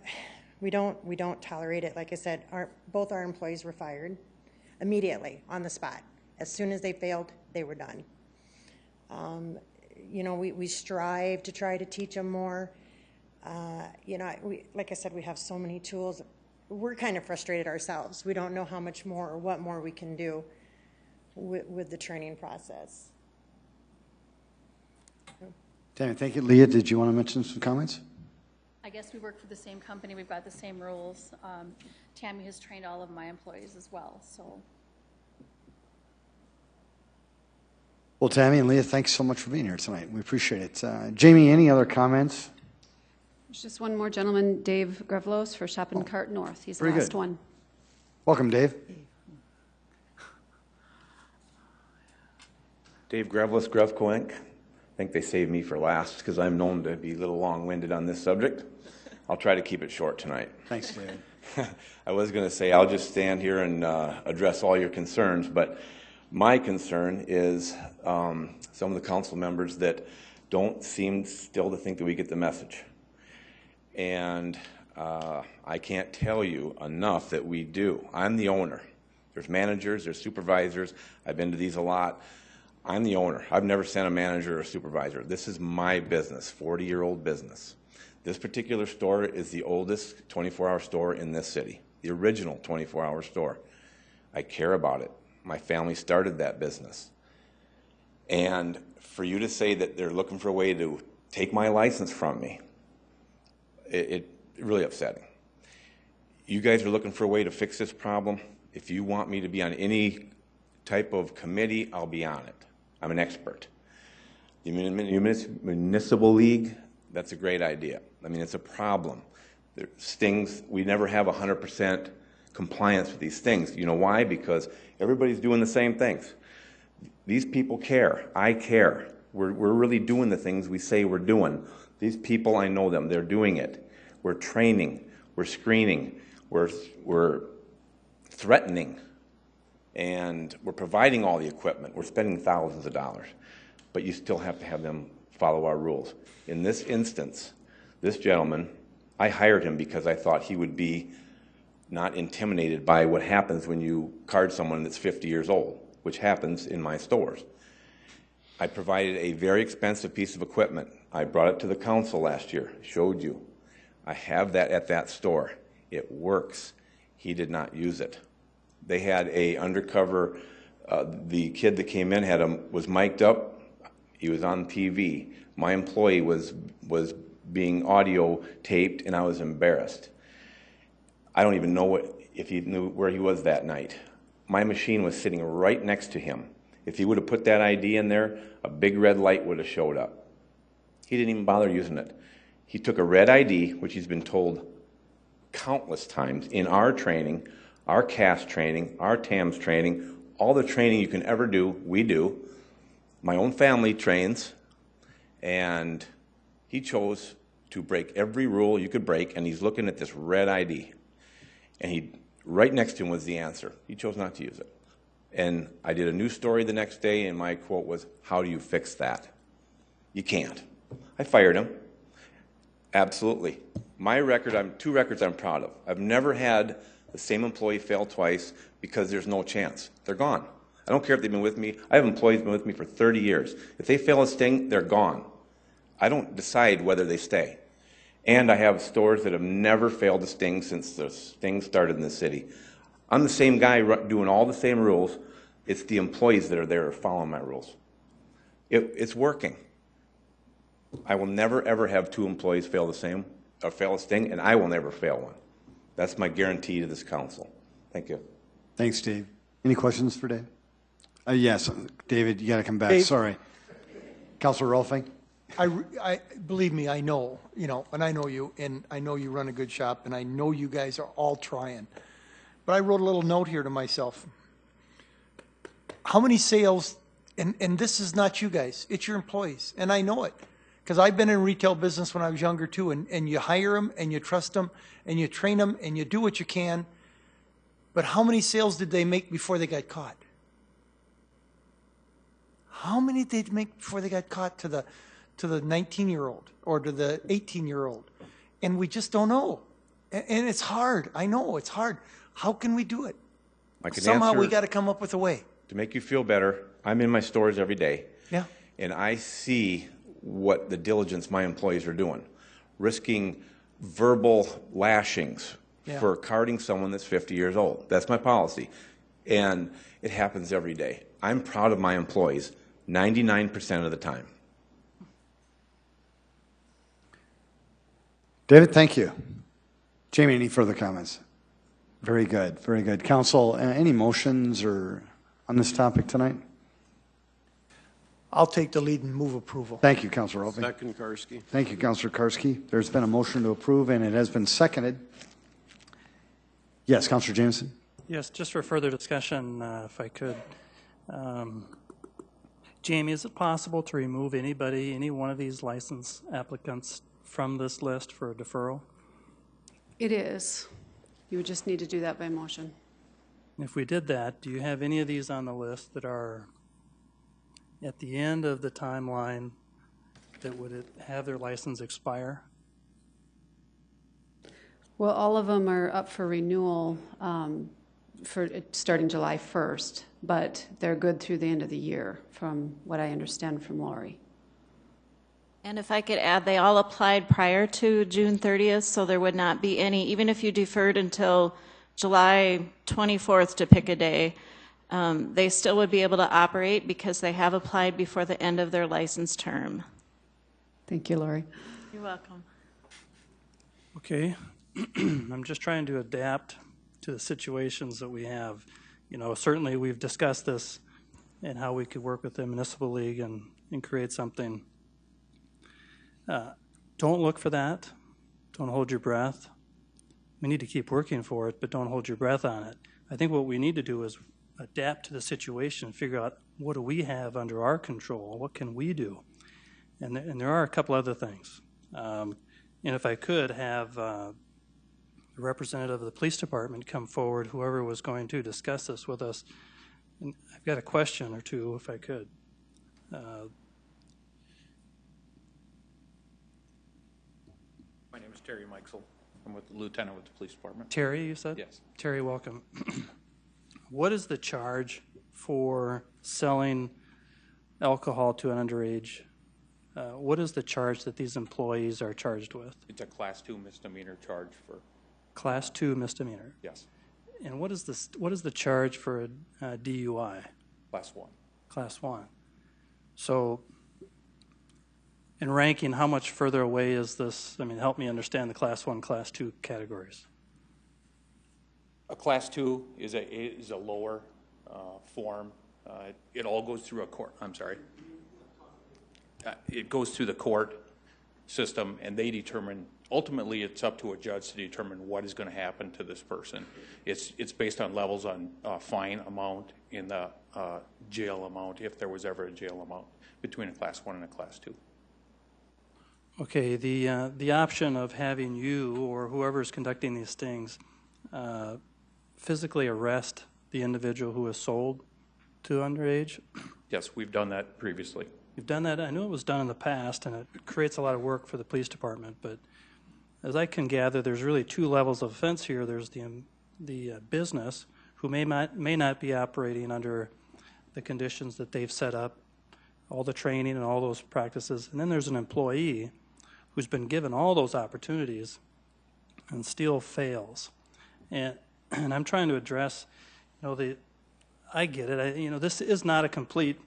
we don't tolerate it. Like I said, both our employees were fired immediately on the spot. As soon as they failed, they were done. You know, we strive to try to teach them more. You know, like I said, we have so many tools. We're kind of frustrated ourselves. We don't know how much more or what more we can do with the training process. Tammy, thank you. Leah, did you want to mention some comments? I guess we work for the same company. We've got the same rules. Tammy has trained all of my employees as well. So. Well, Tammy and Leah, thanks so much for being here tonight. We appreciate it. Jamie, any other comments? There's just one more gentleman, Dave Grevlos for Shop and Cart North. He's the Very last good. one. Welcome, Dave. Dave Grevlis, Grevco Inc. I think they saved me for last because I'm known to be a little long-winded on this subject. I'll try to keep it short tonight. Thanks, David. I was going to say I'll just stand here and address all your concerns, but my concern is some of the council members that don't seem still to think that we get the message. And I can't tell you enough that we do. I'm the owner. There's managers, there's supervisors. I've been to these a lot. I'm the owner. I've never sent a manager or a supervisor. This is my business, 40-year-old business. This particular store is the oldest 24-hour store in this city, the original 24-hour store. I care about it. My family started that business. And for you to say that they're looking for a way to take my license from me, it's really upsetting. You guys are looking for a way to fix this problem. If you want me to be on any type of committee, I'll be on it. I'm an expert. The municipal league, that's a great idea. I mean, it's a problem. There stings. We never have 100% compliance with these things. You know why? Because everybody's doing the same things. These people care. I care. We're really doing the things we say we're doing. These people, I know them. They're doing it. We're training. We're screening. We're threatening. And we're providing all the equipment. We're spending thousands of dollars. but you still have to have them follow our rules. In this instance, this gentleman, I hired him because I thought he would be not intimidated by what happens when you card someone that's 50 years old, which happens in my stores. I provided a very expensive piece of equipment. I brought it to the council last year, showed you. I have that at that store. It works. He did not use it. They had a undercover, the kid that came in was mic'd up. He was on TV. My employee was being audio taped, and I was embarrassed. I don't even know if he knew where he was that night. My machine was sitting right next to him. If he would have put that ID in there, a big red light would have showed up. He didn't even bother using it. He took a red ID, which he's been told countless times in our training, our CAS training, our TAMS training, all the training you can ever do, we do. My own family trains, and he chose to break every rule you could break, and he's looking at this red ID. And right next to him was the answer. He chose not to use it. And I did a news story the next day, and my quote was, "How do you fix that?" You can't. I fired him. Absolutely. My record, two records I'm proud of. I've never had the same employee fail twice because there's no chance. They're gone. I don't care if they've been with me. I have employees been with me for 30 years. If they fail a sting, they're gone. I don't decide whether they stay. And I have stores that have never failed a sting since the sting started in the city. I'm the same guy doing all the same rules. It's the employees that are there following my rules. It's working. I will never, ever have two employees fail a sting, and I will never fail one. That's my guarantee to this council. Thank you. Thanks, Dave. Any questions for Dave? Yes, David, you got to come back. Dave. Sorry. Councilor Rolfing? I believe me, I know, and I know you, and I know you run a good shop, and I know you guys are all trying. But I wrote a little note here to myself. How many sales, and this is not you guys, it's your employees, and I know it. Because I've been in retail business when I was younger too, and you hire them, and you trust them, and you train them, and you do what you can. But how many sales did they make before they got caught? How many did they make before they got caught to the 19-year-old or to the 18-year-old? And we just don't know. And it's hard. I know it's hard. How can we do it? Somehow we got to come up with a way. To make you feel better, I'm in my stores every day. Yeah. And I see what the diligence my employees are doing, risking verbal lashings for carding someone that's 50 years old. That's my policy. And it happens every day. I'm proud of my employees 99% of the time. David, thank you. Jamie, any further comments? Very good, very good. Council, any motions or on this topic tonight? I'll take the lead and move approval. Thank you, Councilor Rolfing. Second, Karski. Thank you, Councilor Karski. There's been a motion to approve, and it has been seconded. Yes, Councilor Jameson. Yes, just for further discussion, if I could. Jamie, is it possible to remove any one of these license applicants from this list for a deferral? It is. You would just need to do that by motion. If we did that, do you have any of these on the list that are at the end of the timeline that would have their license expire? Well, all of them are up for renewal for starting July 1st, but they're good through the end of the year, from what I understand from Lori. And if I could add, they all applied prior to June 30th, so there would not be any, even if you deferred until July 24th to pick a day, they still would be able to operate because they have applied before the end of their license term. Thank you, Lori. You're welcome. Okay. I'm just trying to adapt to the situations that we have. You know, certainly we've discussed this and how we could work with the municipal league and create something. Don't look for that. Don't hold your breath. We need to keep working for it, but don't hold your breath on it. I think what we need to do is adapt to the situation, figure out what do we have under our control, what can we do? And there are a couple other things. And if I could have a representative of the police department come forward, whoever was going to discuss this with us. And I've got a question or two, if I could. Terry Mikesel. I'm with the lieutenant with the police department. Terry, you said? Yes. Terry, welcome. What is the charge for selling alcohol to an underage? What is the charge that these employees are charged with? It's a Class 2 misdemeanor charge for... Class 2 misdemeanor? Yes. And what is the charge for a DUI? Class 1. Class 1. So, in ranking, how much further away is this? I mean, help me understand the Class 1, Class 2 categories. A Class 2 is a lower form. It all goes through a court. I'm sorry. It goes through the court system, and they determine. Ultimately, it's up to a judge to determine what is going to happen to this person. It's based on levels on fine amount in the jail amount, if there was ever a jail amount, between a Class 1 and a Class 2. Okay, the option of having you or whoever is conducting these stings physically arrest the individual who is sold to underage? Yes, we've done that previously. You've done that? I knew it was done in the past, and it creates a lot of work for the police department, but as I can gather, there's really two levels of offense here. There's the business who may not be operating under the conditions that they've set up, all the training and all those practices, and then there's an employee who's been given all those opportunities and still fails. And I'm trying to address, I get it. This is not a complete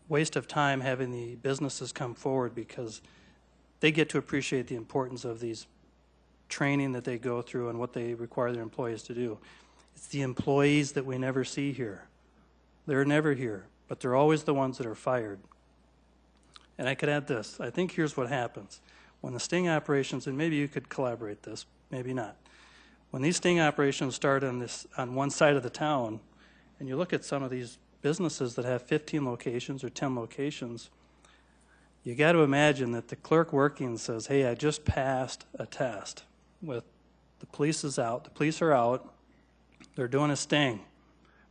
waste of time having the businesses come forward, because they get to appreciate the importance of these training that they go through and what they require their employees to do. It's the employees that we never see here. They're never here, but they're always the ones that are fired. And I could add this. I think here's what happens. When the sting operations, and maybe you could collaborate this, maybe not. When these sting operations start on one side of the town, and you look at some of these businesses that have 15 locations or 10 locations, you got to imagine that the clerk working says, hey, I just passed a test with the police is out, the police are out, they're doing a sting.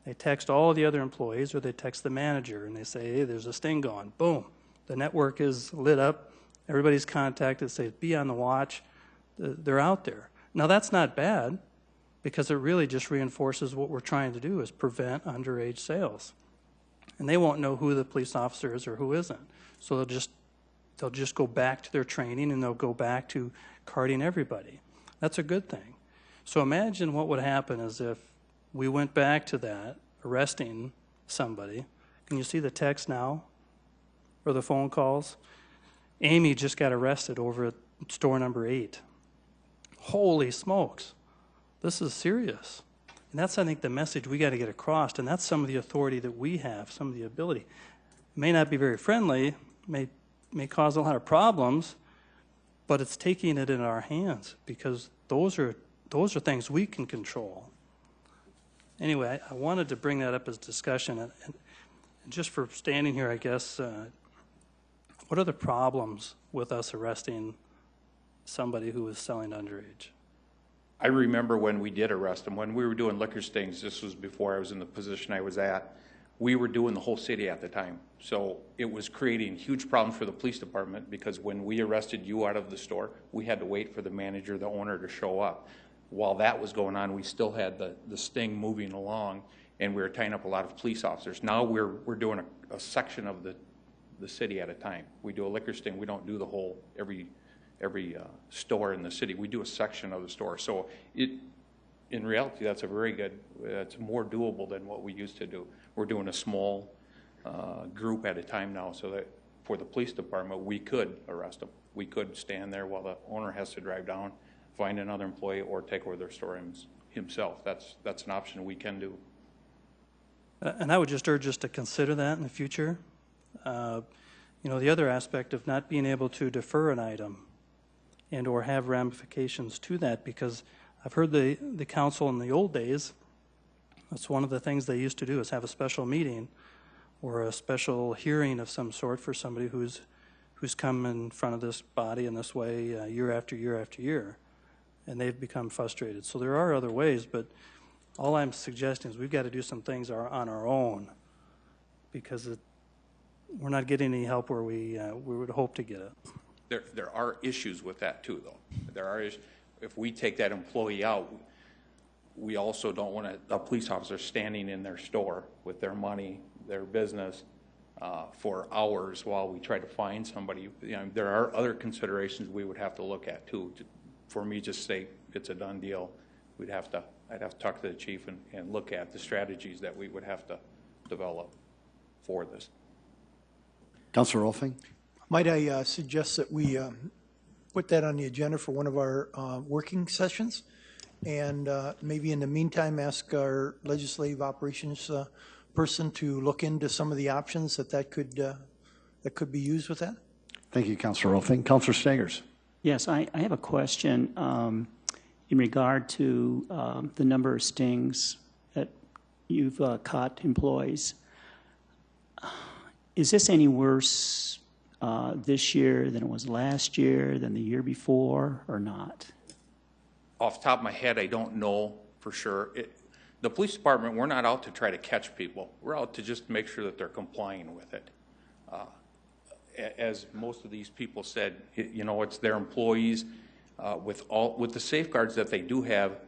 They text all the other employees, or they text the manager and they say, hey, there's a sting going. Boom. The network is lit up, everybody's contacted, says be on the watch. They're out there. Now that's not bad, because it really just reinforces what we're trying to do, is prevent underage sales. And they won't know who the police officer is or who isn't. So they'll just go back to their training, and they'll go back to carding everybody. That's a good thing. So imagine what would happen is if we went back to that, arresting somebody. Can you see the text now? Or the phone calls? Amy just got arrested over at store number 8. Holy smokes. This is serious. And that's, I think, the message we got to get across, and that's some of the authority that we have, some of the ability. It may not be very friendly, may cause a lot of problems, but it's taking it in our hands, because those are things we can control. Anyway, I wanted to bring that up as discussion, and just for standing here, I guess, what are the problems with us arresting somebody who is selling underage? I remember when we did arrest them, when we were doing liquor stings, this was before I was in the position I was at, we were doing the whole city at the time. So it was creating huge problems for the police department, because when we arrested you out of the store, we had to wait for the manager, the owner, to show up. While that was going on, we still had the sting moving along, and we were tying up a lot of police officers. Now we're doing a section of the city at a time. We do a liquor sting. We don't do the whole, every store in the city. We do a section of the store. So in reality, that's that's more doable than what we used to do. We're doing a small group at a time now, so that for the police department, we could arrest them. We could stand there while the owner has to drive down, find another employee, or take over their store himself. That's an option we can do. And I would just urge us to consider that in the future. The other aspect of not being able to defer an item and or have ramifications to that, because I've heard the council in the old days, that's one of the things they used to do, is have a special meeting or a special hearing of some sort for somebody who's come in front of this body in this way year after year after year, and they've become frustrated. So there are other ways, but all I'm suggesting is we've got to do some things on our own, because we're not getting any help where we would hope to get it. There are issues with that too, though. There are issues. If we take that employee out, we also don't want a police officer standing in their store with their money, their business, for hours while we try to find somebody. You know, there are other considerations we would have to look at too. For me, just say it's a done deal. I'd have to talk to the chief and look at the strategies that we would have to develop for this. Councilor Rolfing? Might I suggest that we put that on the agenda for one of our working sessions? And maybe in the meantime, ask our legislative operations person to look into some of the options that could be used with that? Thank you, Councilor Rolfing. Councilor Stagers? Yes, I have a question in regard to the number of stings that you've caught employees. Is this any worse this year than it was last year, than the year before, or not? Off the top of my head, I don't know for sure. The police department, we're not out to try to catch people. We're out to just make sure that they're complying with it. As most of these people said, you know, it's their employees. With the safeguards that they do have,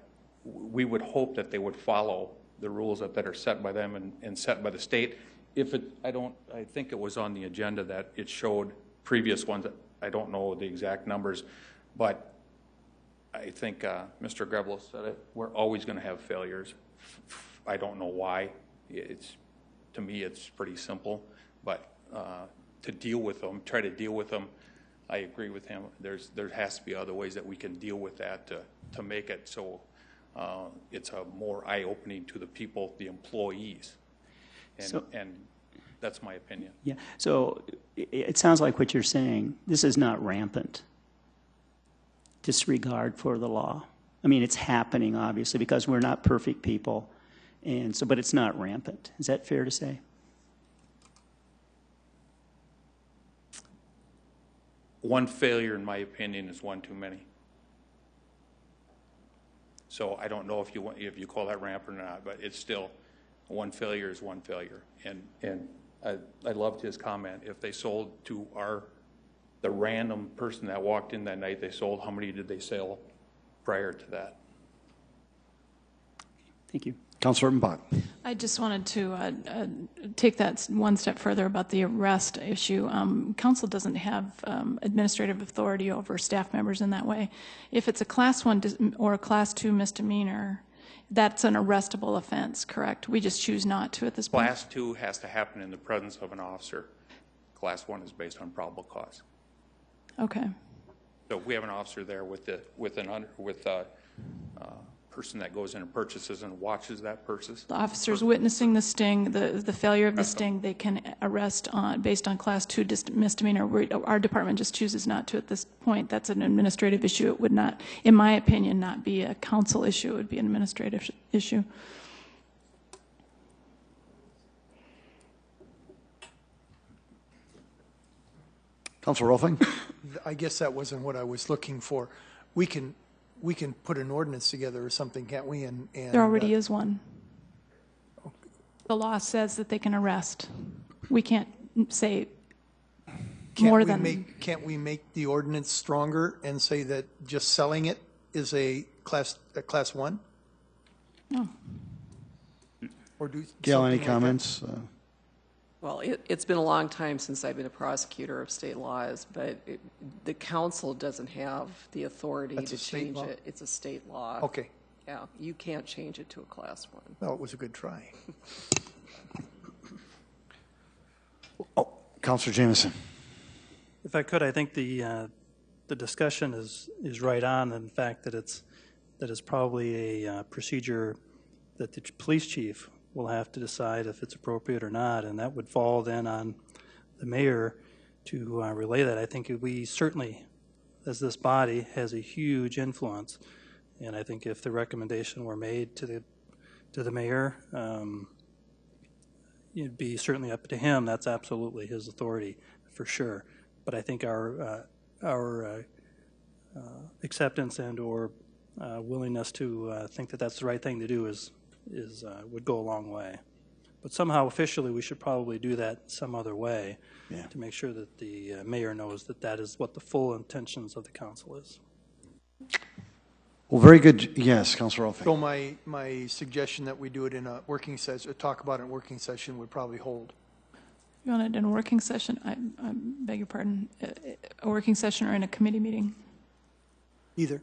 we would hope that they would follow the rules that are set by them and set by the state. I think it was on the agenda that it showed previous ones. I don't know the exact numbers, but I think Mr. Grebel said it. We're always going to have failures. I don't know why. To me, it's pretty simple, but to deal with them, try to deal with them, I agree with him. There has to be other ways that we can deal with that to make it so it's a more eye-opening to the people, the employees. And that's my opinion. Yeah. So it sounds like what you're saying, this is not rampant disregard for the law. I mean, it's happening, obviously, because we're not perfect people, and so, but it's not rampant. Is that fair to say? One failure, in my opinion, is one too many. So I don't know if you call that rampant or not, but it's still one failure is one failure. And I loved his comment. If they sold to the random person that walked in that night, they sold, how many did they sell prior to that? Thank you. Councilor Urbanbach. I just wanted to take that one step further about the arrest issue. Council doesn't have administrative authority over staff members in that way. If it's a Class 1 or a Class 2 misdemeanor, that's an arrestable offense, correct? We just choose not to at this point? Class 2 has to happen in the presence of an officer. Class 1 is based on probable cause. Okay. So if we have an officer there with a person that goes in and purchases and watches that person. The officers witnessing the sting, the failure of the sting, they can arrest based on Class 2 misdemeanor. Our department just chooses not to at this point. That's an administrative issue. It would not, in my opinion, not be a council issue. It would be an administrative issue. Councilor Rolfing? I guess that wasn't what I was looking for. We can put an ordinance together or something, can't we? And there already is one. The law says that they can arrest. We can't say more than. Can't we make the ordinance stronger and say that just selling it is a class 1? No. Or do Gail, any like comments? Well, it's been a long time since I've been a prosecutor of state laws, but the council doesn't have the authority to change it. It's a state law. Okay. Yeah, you can't change it to a Class 1. Well, it was a good try. Councilor Jameson. If I could, I think the discussion is right on, and the fact that it's probably a procedure that the police chief will have to decide if it's appropriate or not, and that would fall then on the mayor to relay that. I think we certainly, as this body, has a huge influence, and I think if the recommendation were made to the mayor, it'd be certainly up to him. That's absolutely his authority for sure. But I think our acceptance and or willingness to think that that's the right thing to do would go a long way. But somehow officially, we should probably do that some other way Yeah. to make sure that the mayor knows that that is what the full intentions of the council is. Well, very good. Yes, Councilor Olfing. So my suggestion that we do it in a working session, talk about it in a working session would probably hold. You want it in a working session? I beg your pardon. A working session or in a committee meeting? Either.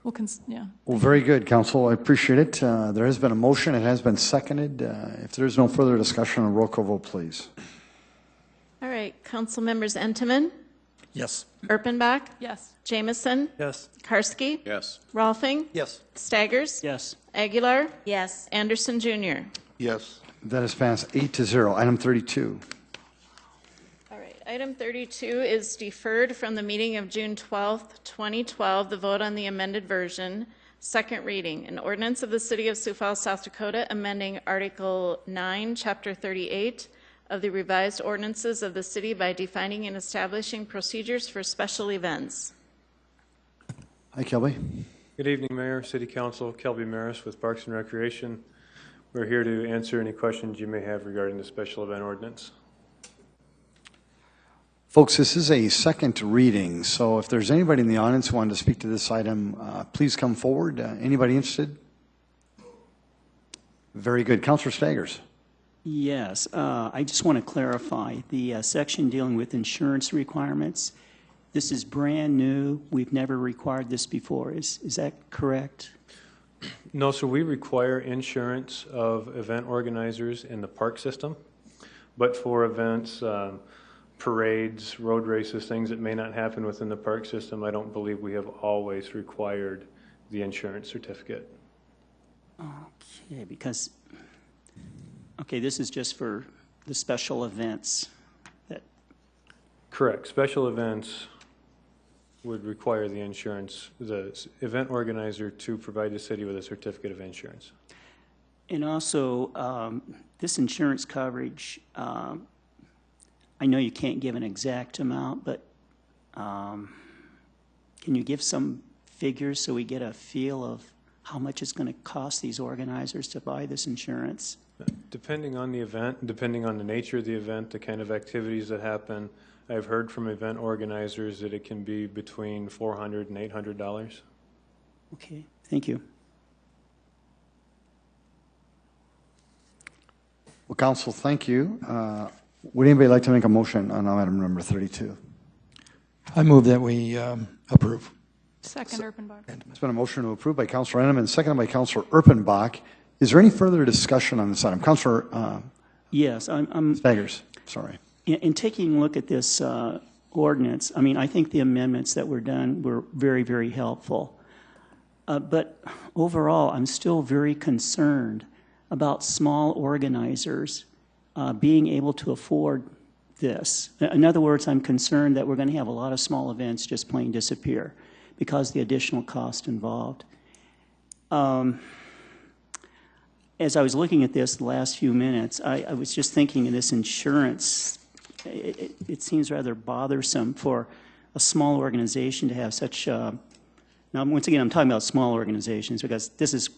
Well, yeah. Well, very good, Council. I appreciate it. There has been a motion. It has been seconded. If there is no further discussion, a roll call vote, please. All right, Council members Entenmann, Yes. Erpenbach, Yes. Jamison, Yes. Karski, Yes. Rolfing, Yes. Staggers, Yes. Aguilar, Yes. Anderson Jr. Yes. That is passed 8-0. Item 32. All right, item 32 is deferred from the meeting of June 12th, 2012, the vote on the amended version. Second reading, an ordinance of the City of Sioux Falls, South Dakota, amending Article 9, Chapter 38 of the revised ordinances of the city by defining and establishing procedures for special events. Hi, Kelby. Good evening, Mayor, City Council, Kelby Maris with Parks and Recreation. We're here to answer any questions you may have regarding the special event ordinance. Folks, this is a second reading, so if there's anybody in the audience who wanted to speak to this item, please come forward. Anybody interested? Very good. Councilor Staggers. Yes, I just want to clarify the section dealing with insurance requirements. This is brand new. We've never required this before. Is that correct? No, so we require insurance of event organizers in the park system, but for events, parades, road races, things that may not happen within the park system, I don't believe we have always required the insurance certificate. Okay, because, okay, this is just for the special events. Correct. Special events would require the insurance, the event organizer to provide the city with a certificate of insurance. And also, this insurance coverage, I know you can't give an exact amount, but can you give some figures so we get a feel of how much it's going to cost these organizers to buy this insurance? Depending on the event, depending on the nature of the event, the kind of activities that happen, I've heard from event organizers that it can be between $400 and $800. Okay, thank you. Well, Council, thank you. Would anybody like to make a motion on item number 32? I move that we approve. Second, Erpenbach. There's been a motion to approve by Councilor Entenmann, seconded by Councilor Erpenbach. Is there any further discussion on this item? Councilor Yes, I'm Staggers, sorry. In taking a look at this ordinance, I mean, I think the amendments that were done were very, very helpful. But overall, I'm still very concerned about small organizers being able to afford this. In other words, I'm concerned that we're going to have a lot of small events just plain disappear because of the additional cost involved. As I was looking at this the last few minutes, I was just thinking of this insurance. It seems rather bothersome for a small organization to have such. Now, once again, I'm talking about small organizations because this is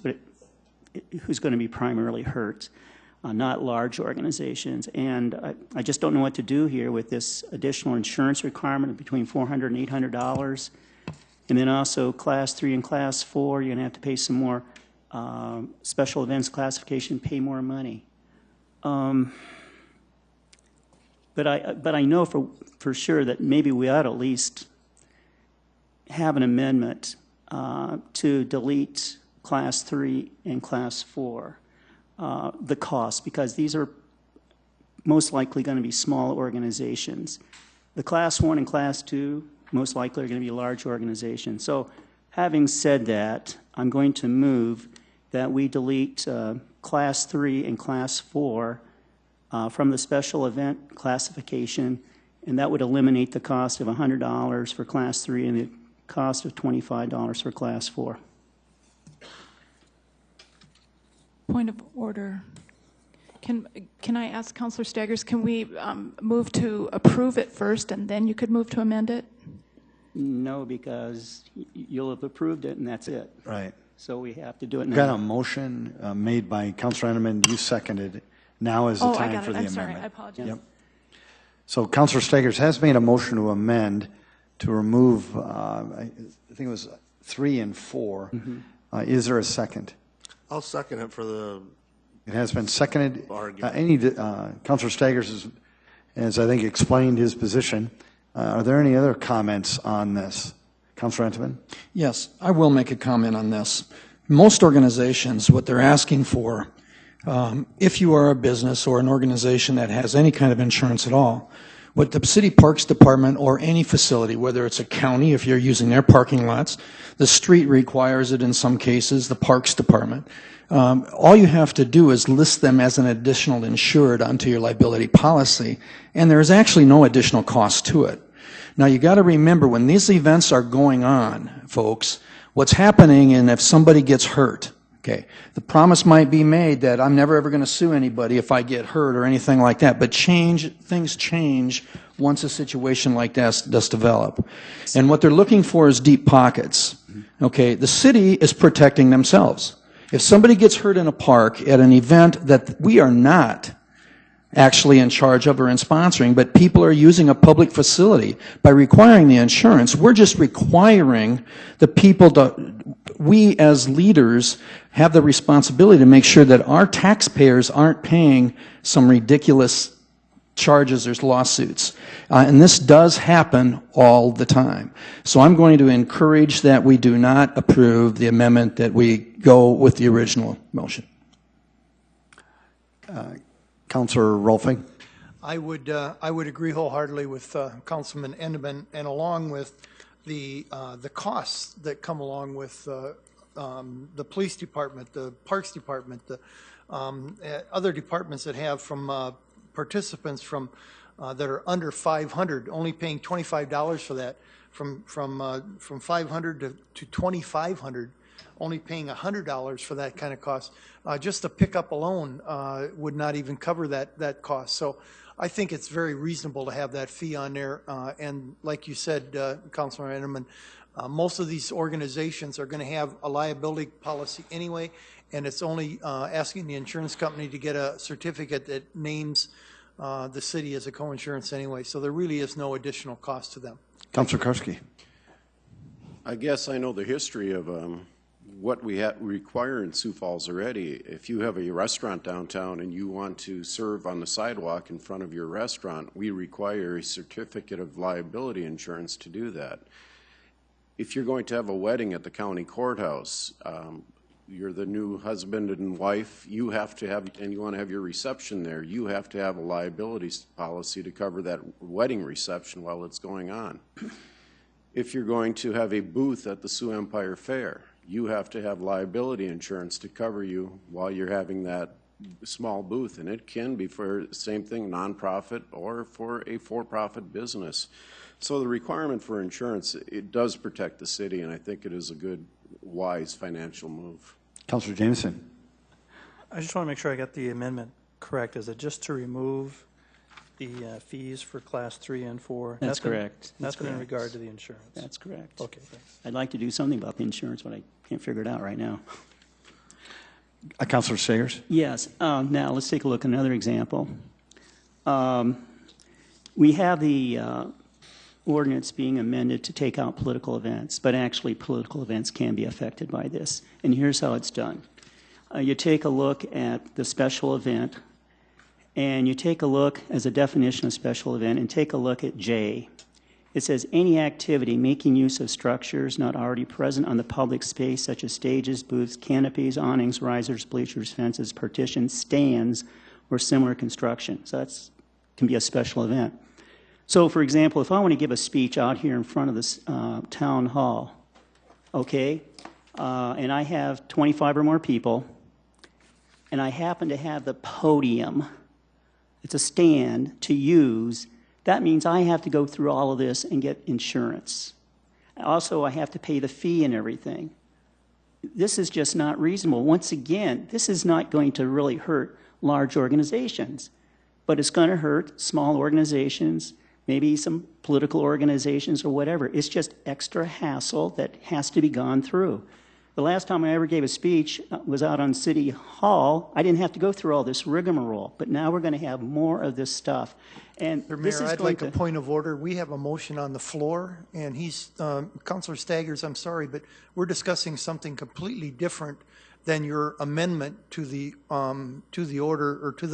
who's going to be primarily hurt, not large organizations. And I just don't know what to do here with this additional insurance requirement of between $400 and $800. And then also Class 3 and Class 4, you're going to have to pay some more special events classification, pay more money. But I know for sure that maybe we ought to at least have an amendment to delete Class 3 and Class 4, the cost, because these are most likely going to be small organizations. The Class 1 and Class 2 most likely are going to be large organizations. So having said that, I'm going to move that we delete Class 3 and Class 4 from the special event classification, and that would eliminate the cost of $100 for Class 3 and the cost of $25 for Class 4. Point of order. Can I ask Councilor Staggers, can we move to approve it first and then you could move to amend it? No, because you'll have approved it and that's it. Right. So we have to do it now. Got a motion made by Councilor Enneman. You seconded. Now is the I time got for it. the I'm amendment. sorry. I apologize. Yep. So Councilor Staggers has made a motion to amend to remove, I think it was 3 and 4. Is there a second? I'll second it for the It has been seconded. argument. Councilor Staggers has, I think, explained his position. Are there any other comments on this? Councilor Enneman? Yes, I will make a comment on this. Most organizations, what they're asking for, if you are a business or an organization that has any kind of insurance at all, what the City Parks Department or any facility, whether it's a county, if you're using their parking lots, the street requires it in some cases, the Parks Department. All you have to do is list them as an additional insured onto your liability policy, and there is actually no additional cost to it. Now, you got to remember, when these events are going on, folks, what's happening, and if somebody gets hurt, okay, the promise might be made that I'm never ever going to sue anybody if I get hurt or anything like that, but things change once a situation like that does develop. And what they're looking for is deep pockets. Okay, the city is protecting themselves. If somebody gets hurt in a park at an event that we are not actually in charge of or in sponsoring, but people are using a public facility, by requiring the insurance, we're just requiring the people we as leaders have the responsibility to make sure that our taxpayers aren't paying some ridiculous charges or lawsuits. And this does happen all the time. So I'm going to encourage that we do not approve the amendment, that we go with the original motion. Councilor Rolfing? I would agree wholeheartedly with Councilman Enneman, and along with the costs that come along with the police department, the parks department, the other departments that have from participants from that are under 500, only paying $25 for that, from 500 to 2,500, only paying $100 for that kind of cost. Just the pickup alone would not even cover that cost. So I think it's very reasonable to have that fee on there. And like you said, Councilor Enneman, most of these organizations are going to have a liability policy anyway, and it's only asking the insurance company to get a certificate that names the city as a co-insurance anyway. So there really is no additional cost to them. Councilor Karski? I guess I know the history of what we require in Sioux Falls already. If you have a restaurant downtown and you want to serve on the sidewalk in front of your restaurant, we require a certificate of liability insurance to do that. If you're going to have a wedding at the county courthouse, you're the new husband and wife, you have to have, and you want to have your reception there, you have to have a liability policy to cover that wedding reception while it's going on. If you're going to have a booth at the Sioux Empire Fair, you have to have liability insurance to cover you while you're having that small booth, and it can be for the same thing, nonprofit or for a for-profit business. So the requirement for insurance, it does protect the city, and I think it is a good, wise financial move. Councilor Jameson? I just want to make sure I got the amendment correct. Is it just to remove the fees for Class 3 and 4? That's correct. Nothing in regard to the insurance? That's correct. Okay, thanks. I'd like to do something about the insurance, but I can't figure it out right now. Councilor Sagers? Yes. Now, let's take a look at another example. We have the ordinance being amended to take out political events, but actually political events can be affected by this. And here's how it's done. You take a look at the special event, and you take a look as a definition of special event, and take a look at J. It says any activity making use of structures not already present on the public space, such as stages, booths, canopies, awnings, risers, bleachers, fences, partitions, stands, or similar construction. So that can be a special event. So, for example, if I want to give a speech out here in front of this town hall, okay, and I have 25 or more people, and I happen to have the podium, it's a stand to use, that means I have to go through all of this and get insurance. Also, I have to pay the fee and everything. This is just not reasonable. Once again, this is not going to really hurt large organizations, but it's going to hurt small organizations, maybe some political organizations or whatever. It's just extra hassle that has to be gone through. The last time I ever gave a speech was out on City Hall. I didn't have to go through all this rigmarole, but now we're going to have more of this stuff. And Mr. this Mayor, is I'd going like to... a point of order. We have a motion on the floor, and he's, Councilor Staggers, I'm sorry, but we're discussing something completely different than your amendment to the order, or to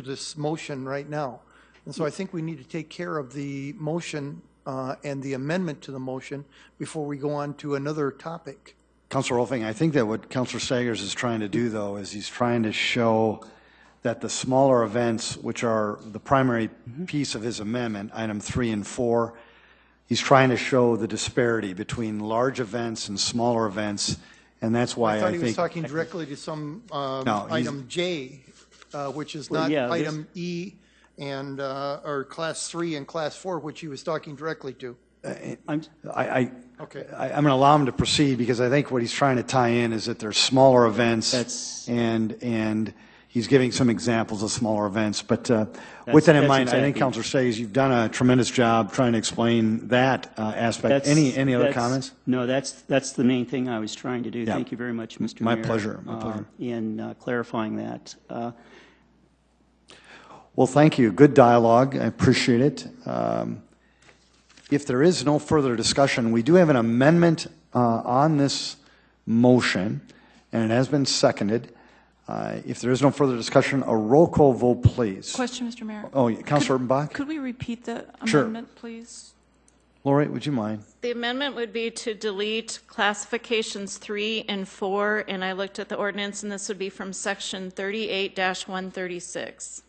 this motion right now. And so I think we need to take care of the motion and the amendment to the motion before we go on to another topic. Councilor Rolfing, I think that what Councilor Staggers is trying to do, though, is he's trying to show that the smaller events, which are the primary piece of his amendment, item 3 and 4, he's trying to show the disparity between large events and smaller events, and that's why I thought I he was think... talking directly to some No, item J, which is Well, not yeah, item E and or class 3 and class 4, which he was talking directly to. I'm Okay. going to allow him to proceed because I think what he's trying to tie in is that there's smaller events and he's giving some examples of smaller events. But with that in mind, I think Councilor Staggers, you've done a tremendous job trying to explain that aspect. Any other comments? No, that's the main thing I was trying to do. Yeah. Thank you very much, Mr. My Mayor. pleasure. My pleasure. In clarifying that. Well, thank you. Good dialogue. I appreciate it. If there is no further discussion, we do have an amendment on this motion, and it has been seconded. If there is no further discussion, a roll call vote, please. Question, Mr. Mayor. Oh, yeah. Councilor Urbanbach? Could we repeat the Sure. amendment, please? Lori, would you mind? The amendment would be to delete classifications 3 and 4, and I looked at the ordinance, and this would be from section 38-136.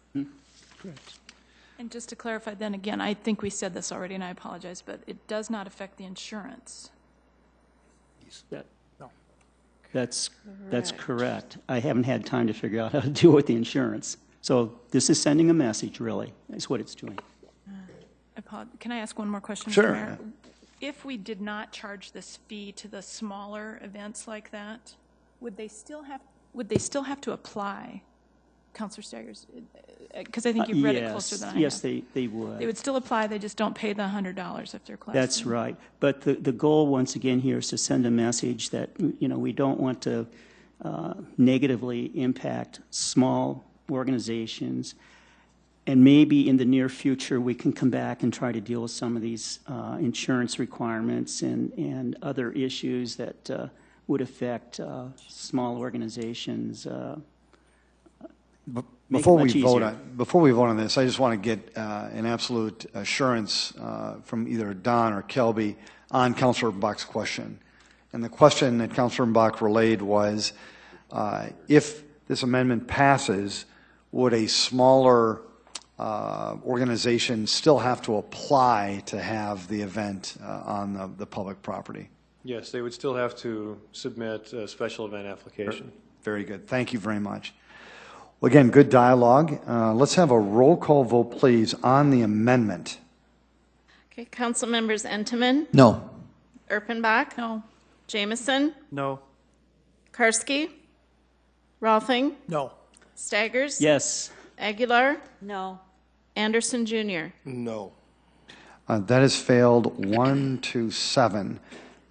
And just to clarify then again, I think we said this already, and I apologize, but it does not affect the insurance. That's correct. I haven't had time to figure out how to deal with the insurance. So this is sending a message, really, is what it's doing. Can I ask one more question, Sure. Mr. Mayor? If we did not charge this fee to the smaller events like that, would they still have to apply, Councilor Staggers? Because I think you've read it closer than I have. Yes, they would. They would still apply, they just don't pay the $100 if they're class. That's right. But the goal, once again, here is to send a message that, we don't want to negatively impact small organizations. And maybe in the near future, we can come back and try to deal with some of these insurance requirements and other issues that would affect small organizations. Before we vote on this, I just want to get an absolute assurance from either Don or Kelby on Councilor Bach's question. And the question that Councilor Bach relayed was, if this amendment passes, would a smaller organization still have to apply to have the event on the public property? Yes, they would still have to submit a special event application. Very good. Thank you very much. Well, again, good dialogue. Let's have a roll call vote, please, on the amendment. Okay, council members Entenmann? No. Erpenbach? No. Jameson? No. Karski? Rolfing? No. Staggers? Yes. Aguilar? No. Anderson Jr.? No. That has failed 1-7.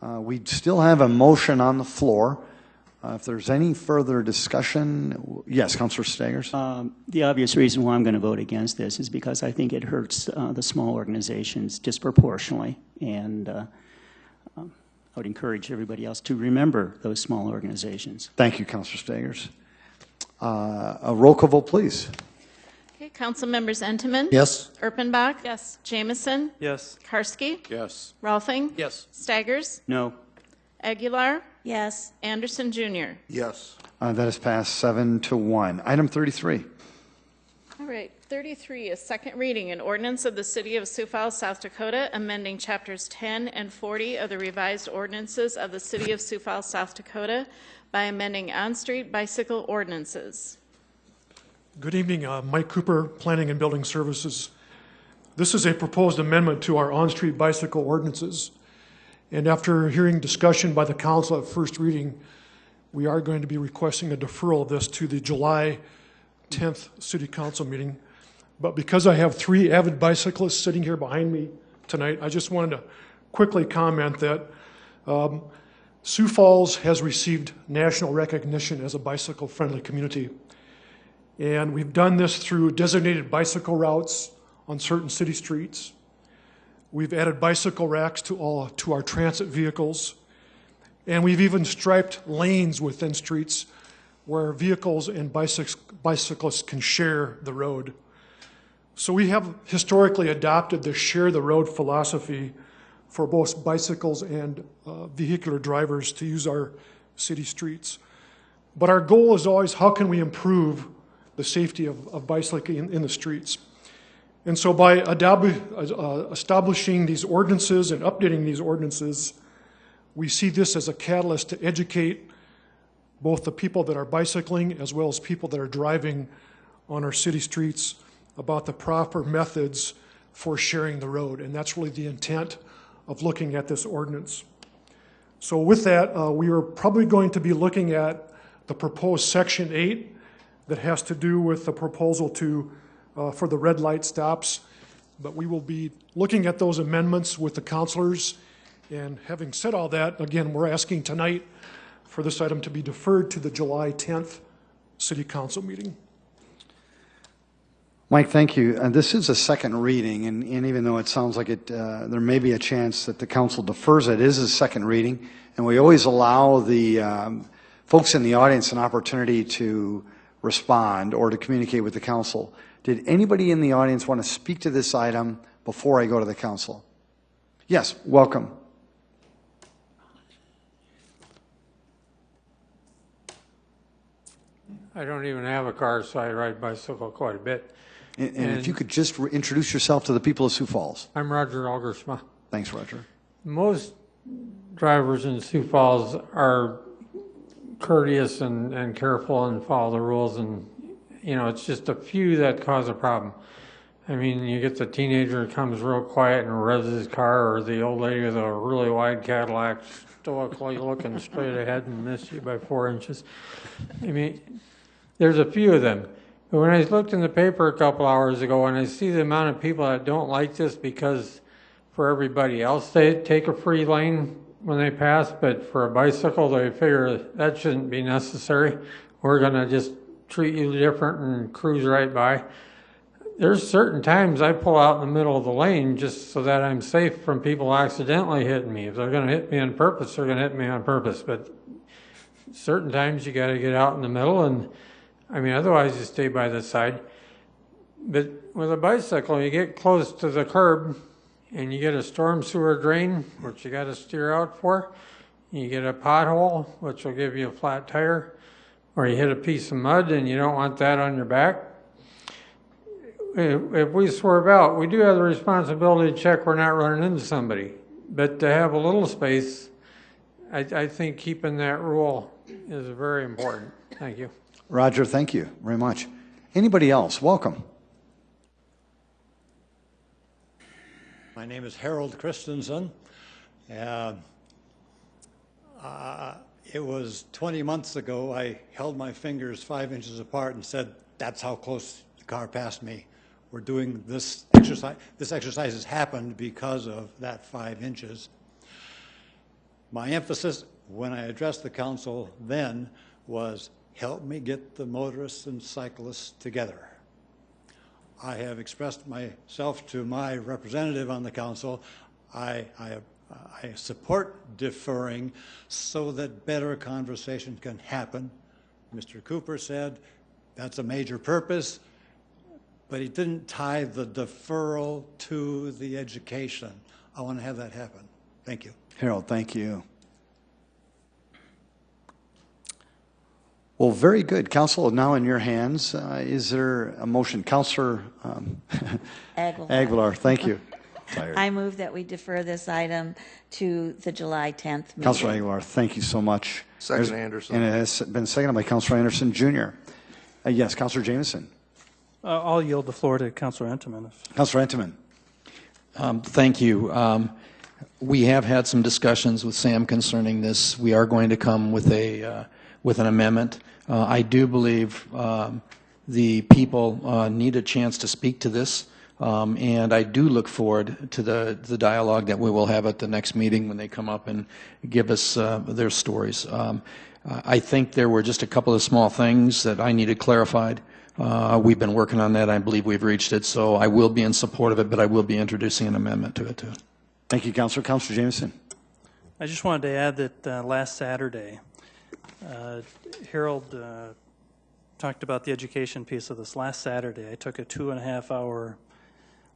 We still have a motion on the floor. If there's any further discussion, yes, Councilor Staggers. The obvious reason why I'm going to vote against this is because I think it hurts the small organizations disproportionately, and I would encourage everybody else to remember those small organizations. Thank you, Councilor Staggers. A roll call vote, please. Okay, council members Entenmann? Yes. Erpenbach? Yes. Jameson? Yes. Karski? Yes. Rolfing? Yes. Staggers? No. Aguilar? Yes. Anderson Jr.? Yes. That has passed 7-1. Item 33. All right, 33 is second reading, an ordinance of the City of Sioux Falls, South Dakota, amending chapters 10 and 40 of the revised ordinances of the City of Sioux Falls, South Dakota by amending on-street bicycle ordinances. Good evening, Mike Cooper, Planning and Building Services. This is a proposed amendment to our on-street bicycle ordinances. And after hearing discussion by the council at first reading, we are going to be requesting a deferral of this to the July 10th City Council meeting. But because I have 3 avid bicyclists sitting here behind me tonight, I just wanted to quickly comment that Sioux Falls has received national recognition as a bicycle-friendly community. And we've done this through designated bicycle routes on certain city streets. We've added bicycle racks to our transit vehicles. And we've even striped lanes within streets where vehicles and bicyclists can share the road. So we have historically adopted the share the road philosophy for both bicycles and vehicular drivers to use our city streets. But our goal is always, how can we improve the safety of bicycling in the streets? And so by establishing these ordinances and updating these ordinances, we see this as a catalyst to educate both the people that are bicycling as well as people that are driving on our city streets about the proper methods for sharing the road. And that's really the intent of looking at this ordinance. So with that, we are probably going to be looking at the proposed Section 8 that has to do with the proposal for the red light stops. But we will be looking at those amendments with the councilors. And having said all that, again, we're asking tonight for this item to be deferred to the July 10th City Council meeting. Mike, thank you. This is a second reading, and even though it sounds like there may be a chance that the council defers it, it is a second reading, and we always allow the folks in the audience an opportunity to respond or to communicate with the council. Did anybody in the audience want to speak to this item before I go to the council? Yes, welcome. I don't even have a car, so I ride bicycle quite a bit. And if you could just introduce yourself to the people of Sioux Falls. I'm Roger Algersma. Thanks, Roger. Most drivers in Sioux Falls are courteous and careful and follow the rules, and it's just a few that cause a problem. I mean, you get the teenager who comes real quiet and revs his car, or the old lady with a really wide Cadillac stoically looking straight ahead and miss you by 4 inches. I mean, there's a few of them. But when I looked in the paper a couple hours ago and I see the amount of people that don't like this because for everybody else they take a free lane when they pass, but for a bicycle they figure that shouldn't be necessary. We're going to just treat you different and cruise right by. There's certain times I pull out in the middle of the lane just so that I'm safe from people accidentally hitting me. If they're going to hit me on purpose, they're going to hit me on purpose. But certain times you got to get out in the middle, and I mean, otherwise you stay by the side. But with a bicycle, you get close to the curb and you get a storm sewer drain, which you got to steer out for. You get a pothole, which will give you a flat tire, or you hit a piece of mud and you don't want that on your back. If we swerve out, we do have the responsibility to check we're not running into somebody. But to have a little space, I think keeping that rule is very important. Thank you. Roger, thank you very much. Anybody else? Welcome. My name is Harold Christensen. It was 20 months ago, I held my fingers 5 inches apart and said, that's how close the car passed me. We're doing this exercise. This exercise has happened because of that 5 inches. My emphasis when I addressed the council then was, help me get the motorists and cyclists together. I have expressed myself to my representative on the council. I support deferring so that better conversation can happen. Mr. Cooper said that's a major purpose, but he didn't tie the deferral to the education. I want to have that happen. Thank you. Harold, thank you. Well, very good. Council, now in your hands. Is there a motion? Councilor Aguilar, thank you. I move that we defer this item to the July 10th meeting. Councilor Aguilar, thank you so much. Second, Anderson. And it has been seconded by Councilor Anderson, Jr. Yes, Councilor Jameson. I'll yield the floor to Councilor Entenmann. Councilor Entenmann. Thank you. We have had some discussions with Sam concerning this. We are going to come with an amendment. I do believe the people need a chance to speak to this. And I do look forward to the dialogue that we will have at the next meeting when they come up and give us their stories. I think there were just a couple of small things that I needed clarified. We've been working on that. I believe we've reached it, so I will be in support of it, but I will be introducing an amendment to it too. Thank you, Councilor. Councilor Jameson. I just wanted to add that last Saturday, Harold talked about the education piece of this. Last Saturday, I took a 2.5-hour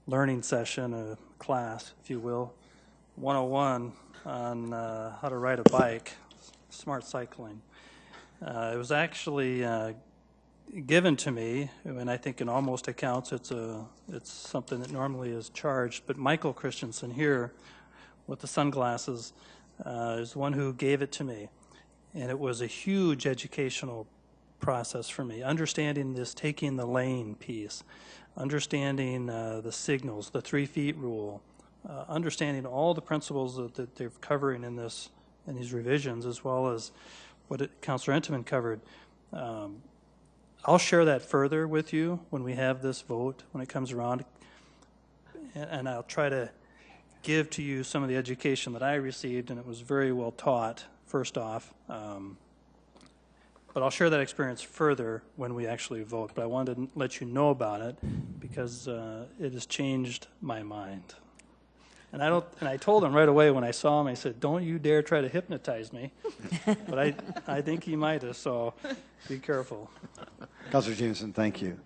learning session, a class, if you will, 101 on how to ride a bike, smart cycling. It was actually given to me, and I think in almost accounts it's something that normally is charged, but Michael Christensen here with the sunglasses is the one who gave it to me. And it was a huge educational process for me, understanding this taking the lane piece, understanding the signals, the 3 feet rule, understanding all the principles that they're covering in these revisions, as well as what Councilor Entenmann covered. I'll share that further with you when we have this vote, when it comes around, and I'll try to give to you some of the education that I received, and it was very well taught, first off. But I'll share that experience further when we actually vote. But I wanted to let you know about it because it has changed my mind. And I told him right away when I saw him, I said, "Don't you dare try to hypnotize me." But I think he might have, so be careful. Councilor Jameson, thank you.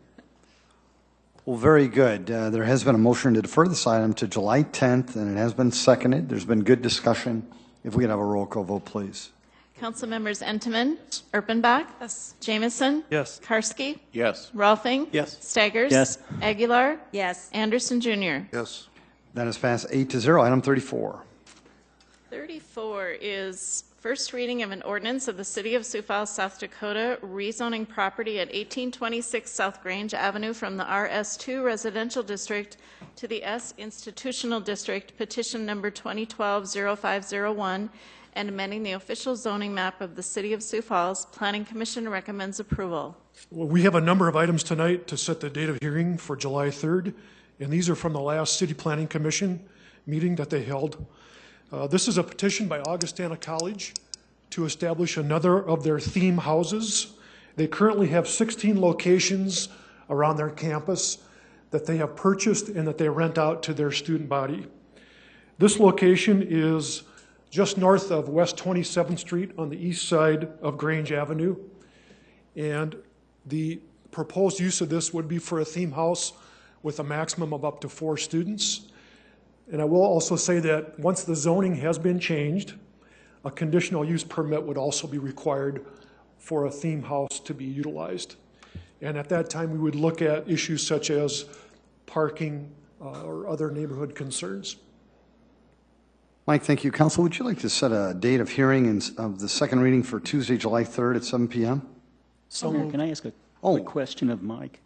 Well, very good. There has been a motion to defer this item to July 10th, and it has been seconded. There's been good discussion. If we could have a roll call vote, please. Council members Entenmann, Erpenbach. Yes. Jameson. Yes. Karski. Yes. Rolfing. Yes. Staggers. Yes. Aguilar. Yes. Anderson Jr. Yes. That is passed 8-0. Item 34. 34 is first reading of an ordinance of the City of Sioux Falls, South Dakota, rezoning property at 1826 South Grange Avenue from the RS2 Residential District to the S Institutional District, petition number 2012-0501, and amending the official zoning map of the City of Sioux Falls. Planning Commission recommends approval. Well, we have a number of items tonight to set the date of hearing for July 3rd, and these are from the last City Planning Commission meeting that they held. This is a petition by Augustana College to establish another of their theme houses. They currently have 16 locations around their campus that they have purchased and that they rent out to their student body. This location is just north of West 27th Street on the east side of Grange Avenue. And the proposed use of this would be for a theme house with a maximum of up to 4 students. And I will also say that once the zoning has been changed, a conditional use permit would also be required for a theme house to be utilized. And at that time, we would look at issues such as parking or other neighborhood concerns. Mike, thank you. Council, would you like to set a date of hearing of the second reading for Tuesday, July 3rd at 7 p.m.? Mayor, can I ask a quick question of Mike?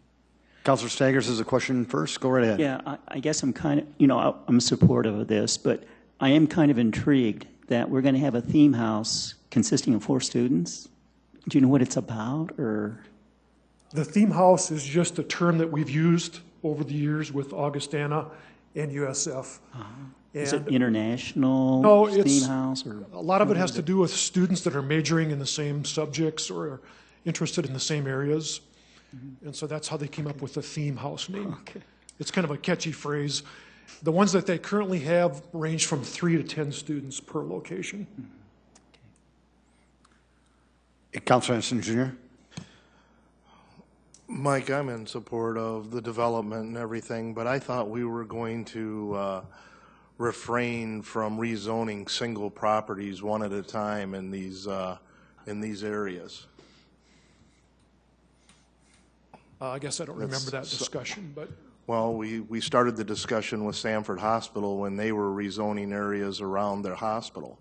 Councilor Staggers has a question first. Go right ahead. Yeah, I guess I'm kind of, I'm supportive of this, but I am kind of intrigued that we're going to have a theme house consisting of 4 students. Do you know what it's about, or? The theme house is just a term that we've used over the years with Augustana and USF. Is it international theme house? Or a lot of it has to do with students that are majoring in the same subjects or are interested in the same areas. And so that's how they came up with the theme house name. Okay. It's kind of a catchy phrase. The ones that they currently have range from 3 to 10 students per location. Councilor Anderson Jr. Mike, I'm in support of the development and everything, but I thought we were going to refrain from rezoning single properties one at a time in these areas. I guess I don't remember that discussion, but. Well, we started the discussion with Sanford Hospital when they were rezoning areas around their hospital.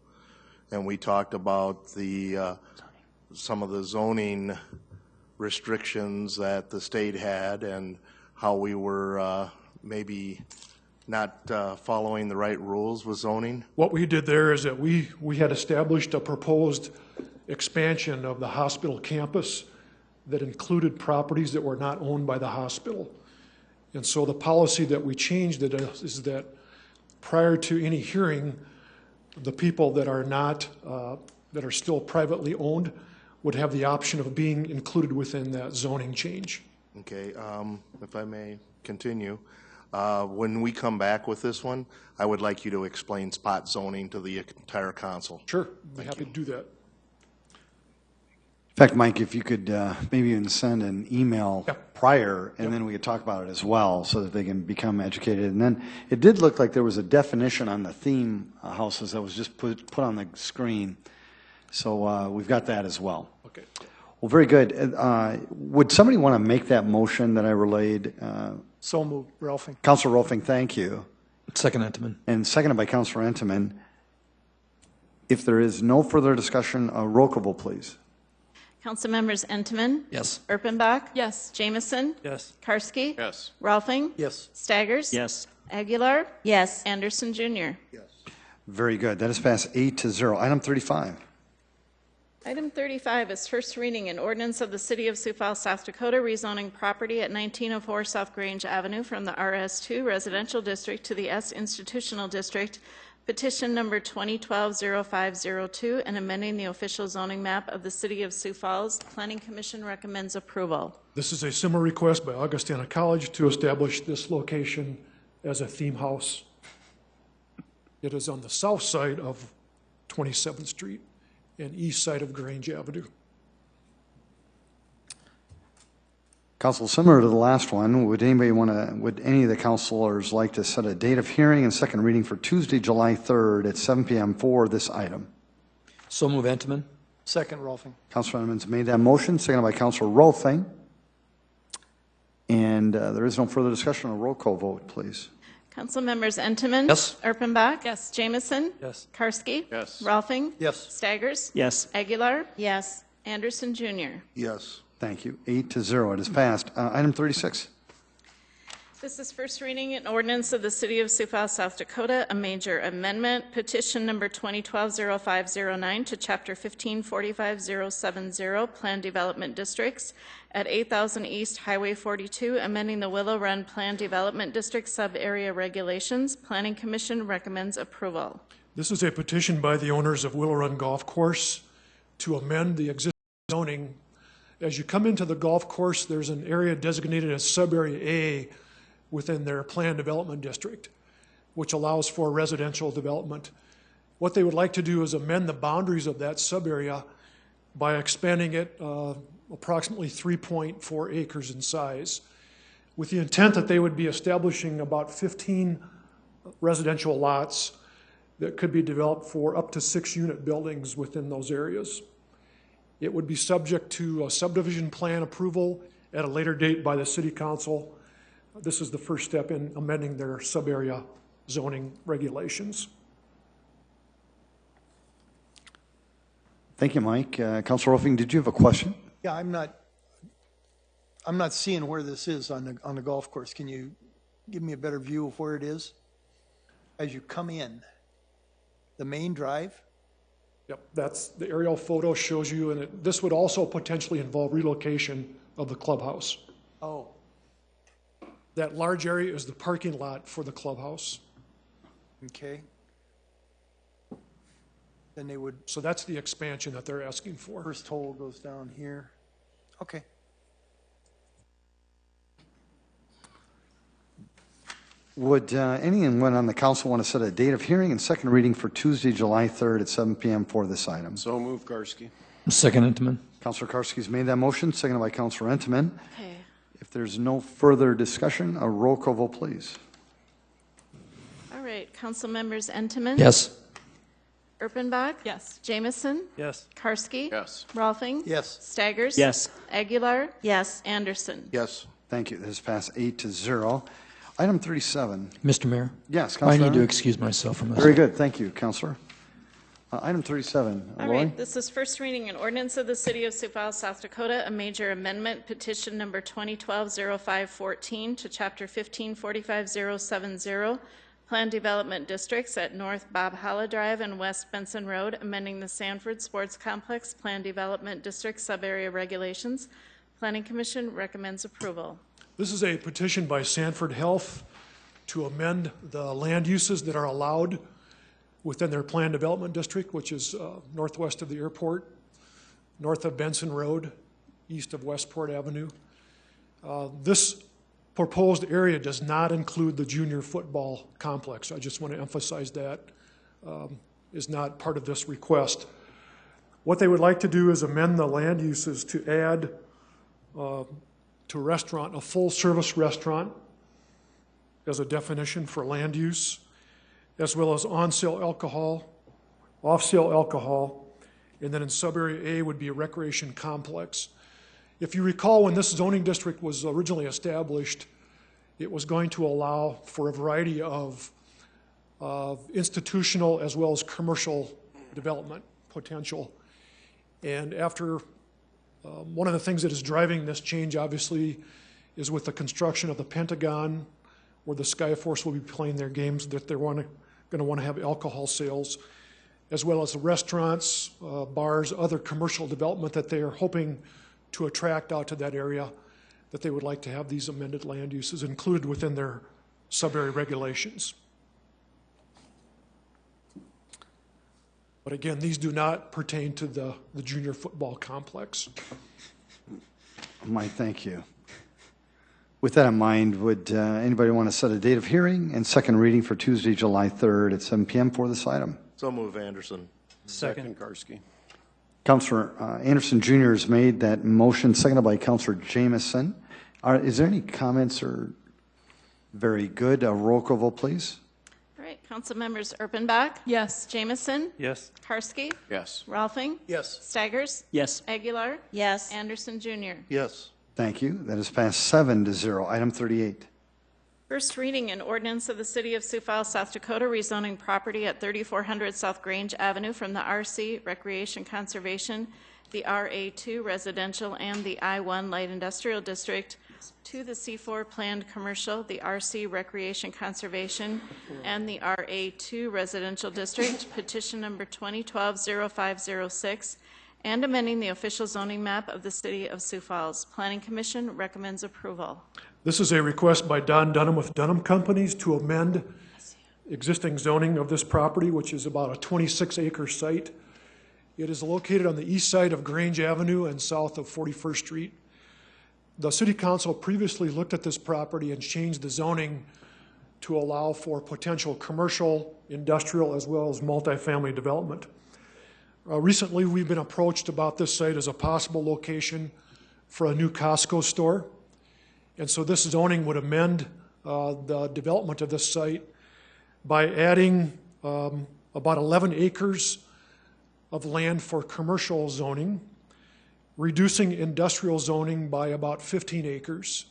And we talked about some of the zoning restrictions that the state had and how we were maybe not following the right rules with zoning. What we did there is that we had established a proposed expansion of the hospital campus that included properties that were not owned by the hospital. And so the policy that we changed it is that prior to any hearing, the people that are not, that are still privately owned would have the option of being included within that zoning change. Okay, if I may continue. When we come back with this one, I would like you to explain spot zoning to the entire council. Sure, I'd be happy to do that. In fact, Mike, if you could maybe even send an email prior, and then we could talk about it as well, so that they can become educated. And then it did look like there was a definition on the theme houses that was just put on the screen. So we've got that as well. Okay. Well, very good. Would somebody want to make that motion that I relayed? So moved, Rolfing. Councilor Rolfing, thank you. Second, Entenmann. And seconded by Councilor Entenmann. If there is no further discussion, a roll call vote, please. Council members Entenmann? Yes. Erpenbach? Yes. Jamison? Yes. Karski? Yes. Rolfing? Yes. Staggers? Yes. Aguilar? Yes. Anderson Jr.? Very good. That is passed 8-0. Item 35. Item 35 is first reading an ordinance of the City of Sioux Falls, South Dakota, rezoning property at 1904 South Grange Avenue from the RS2 Residential District to the S Institutional District, petition number 2012-0502, and amending the official zoning map of the City of Sioux Falls. Planning Commission recommends approval. This is a similar request by Augustana College to establish this location as a theme house. It is on the south side of 27th Street and east side of Grange Avenue. Council, similar to the last one, would any of the councilors like to set a date of hearing and second reading for Tuesday, July 3rd at 7 p.m. for this item? So move, Entenmann. Second, Rolfing. Councilor Entenmann's made that motion, seconded by Councilor Rolfing. And there is no further discussion. A roll call vote, please. Council members Entenmann? Yes. Erpenbach? Yes. Jamison? Yes. Karski? Yes. Rolfing? Yes. Staggers? Yes. Aguilar? Yes. Anderson Jr.? Yes. Thank you. 8-0. It is passed. Item 36. This is first reading an ordinance of the City of Sioux Falls, South Dakota, a major amendment, petition number 2012-0509 to Chapter 1545-070, Plan Development Districts at 8000 East Highway 42, amending the Willow Run Plan Development District sub-area regulations. Planning Commission recommends approval. This is a petition by the owners of Willow Run Golf Course to amend the existing zoning. As you come into the golf course, there's an area designated as Sub-Area A within their planned development district, which allows for residential development. What they would like to do is amend the boundaries of that sub-area by expanding it approximately 3.4 acres in size, with the intent that they would be establishing about 15 residential lots that could be developed for up to 6-unit buildings within those areas. It would be subject to a subdivision plan approval at a later date by the City Council. This is the first step in amending their sub-area zoning regulations. Thank you, Mike. Councilor Rolfing, did you have a question? Yeah, I'm not seeing where this is on the golf course. Can you give me a better view of where it is as you come in? The main drive? Yep, that's the aerial photo shows you, and this would also potentially involve relocation of the clubhouse. Oh. That large area is the parking lot for the clubhouse. Okay. Then they would. So that's the expansion that they're asking for. First hole goes down here. Okay. Would anyone on the council want to set a date of hearing and second reading for Tuesday, July 3rd at 7 p.m. for this item? So move, Karski. Second, Entenmann. Councilor Karski's made that motion, seconded by Councilor Entenmann. Okay. If there's no further discussion, a roll call vote, please. All right. Council members Entenmann? Yes. Erpenbach? Yes. Jamison? Yes. Karski? Yes. Rolfing? Yes. Staggers? Yes. Aguilar? Yes. Anderson? Yes. Thank you. This is passed 8-0. Item 37. Mr. Mayor? Yes, I Councilor. need to excuse myself from this. Very good. Thank you, Councilor. Item 37. All Lori? right, this is first reading an ordinance of the City of Sioux Falls, South Dakota, a major amendment, petition number 2012-0514 to Chapter 1545-070, Plan Development Districts at North Bob Holla Drive and West Benson Road, amending the Sanford Sports Complex Plan Development District sub-area regulations. Planning Commission recommends approval. This is a petition by Sanford Health to amend the land uses that are allowed within their planned development district, which is northwest of the airport, north of Benson Road, east of Westport Avenue. This proposed area does not include the junior football complex. I just want to emphasize that is not part of this request. What they would like to do is amend the land uses to add to restaurant, a full-service restaurant as a definition for land use, as well as on-sale alcohol, off-sale alcohol, and then in sub-area A would be a recreation complex. If you recall, when this zoning district was originally established, it was going to allow for a variety of institutional as well as commercial development potential. And after one of the things that is driving this change, obviously, is with the construction of the Pentagon, where the Skyforce will be playing their games, that they're going to want to have alcohol sales, as well as the restaurants, bars, other commercial development that they are hoping to attract out to that area, that they would like to have these amended land uses included within their sub-area regulations. But again, these do not pertain to the junior football complex. Mike, thank you. With that in mind, would anybody want to set a date of hearing and second reading for Tuesday, July 3rd at 7 p.m. for this item? So move, Anderson. Second. Karski. Councilor Anderson Jr. has made that motion, seconded by Councilor Jamison. Is there any comments or? Very good. A roll call vote, please. All right, council members Erpenbach. Yes. Jamison. Yes. Karski. Yes. Rolfing. Yes. Staggers. Yes. Aguilar. Yes. Anderson Jr. Yes. Thank you. That is passed 7-0. Item 38. First reading, an ordinance of the City of Sioux Falls, South Dakota, rezoning property at 3400 South Grange Avenue from the RC Recreation Conservation, the RA2 Residential, and the I1 Light Industrial District to the C4 Planned Commercial, the RC Recreation Conservation, and the RA2 Residential District, petition number 2012-0506, and amending the official zoning map of the City of Sioux Falls. Planning Commission recommends approval. This is a request by Don Dunham with Dunham Companies to amend existing zoning of this property, which is about a 26-acre site. It is located on the east side of Grange Avenue and south of 41st Street. The City Council previously looked at this property and changed the zoning to allow for potential commercial, industrial, as well as multifamily development. Recently, we've been approached about this site as a possible location for a new Costco store. And so this zoning would amend the development of this site by adding about 11 acres of land for commercial zoning, reducing industrial zoning by about 15 acres,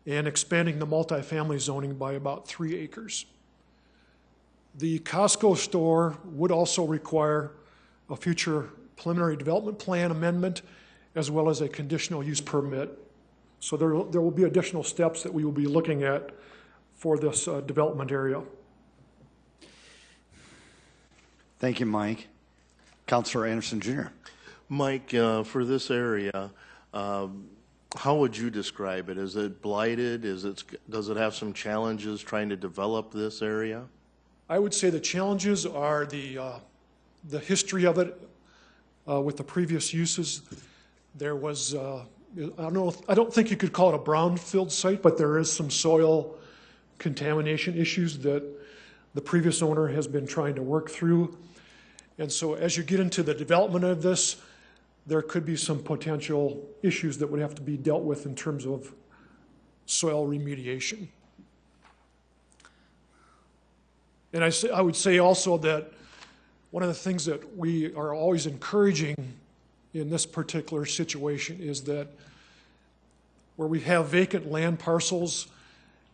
and expanding the multifamily zoning by about 3 acres. The Costco store would also require a future preliminary development plan amendment, as well as a conditional use permit. So there will be additional steps that we will be looking at for this development area. Thank you, Mike. Councilor Anderson Jr. Mike, for this area, how would you describe it? Is it blighted? Does it have some challenges trying to develop this area? I would say the challenges are the history of it with the previous uses. There was, I don't think you could call it a brownfield site, but there is some soil contamination issues that the previous owner has been trying to work through. And so as you get into the development of this, there could be some potential issues that would have to be dealt with in terms of soil remediation. And I would say also that one of the things that we are always encouraging in this particular situation is that where we have vacant land parcels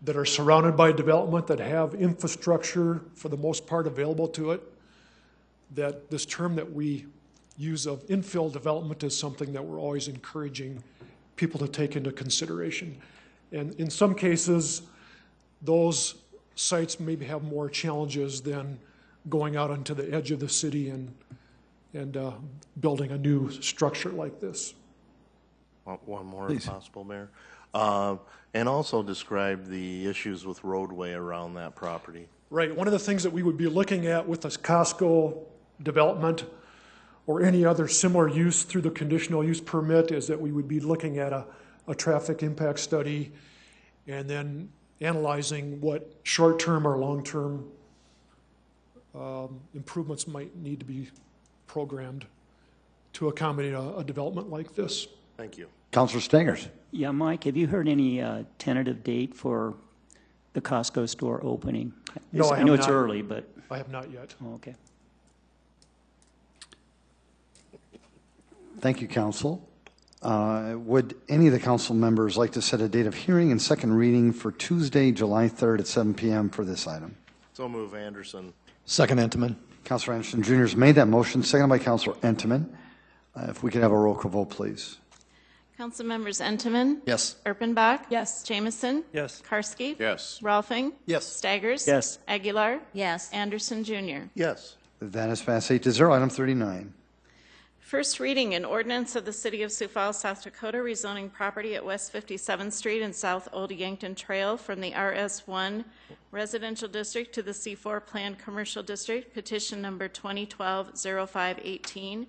that are surrounded by development that have infrastructure for the most part available to it, that this term that we use of infill development is something that we're always encouraging people to take into consideration. And in some cases, those sites maybe have more challenges than going out onto the edge of the city and building a new structure like this. One more, Please. if possible, Mayor. And also describe the issues with roadway around that property. Right. One of the things that we would be looking at with this Costco development or any other similar use through the conditional use permit is that we would be looking at a traffic impact study and then analyzing what short-term or long-term improvements might need to be programmed to accommodate a development like this. Thank you. Councilor Stangers. Yeah, Mike, have you heard any tentative date for the Costco store opening? No, I know have it's not. early, but. I have not yet. Oh, okay. Thank you, Council. Would any of the council members like to set a date of hearing and second reading for Tuesday, July 3rd at 7 p.m. for this item? So move, Anderson. Second, Entenmann. Councilor Anderson Jr. has made that motion, seconded by Councilor Entenmann. If we could have a roll call vote, please. Council members Entenmann? Yes. Erpenbach? Yes. Jamison? Yes. Karski? Yes. Rolfing? Yes. Staggers? Yes. Aguilar? Yes. Anderson Jr. Yes. That is passed 8-0. Item 39. First reading, an ordinance of the City of Sioux Falls, South Dakota, rezoning property at West 57th Street and South Old Yankton Trail from the RS1 Residential District to the C4 Planned Commercial District, petition number 2012-0518,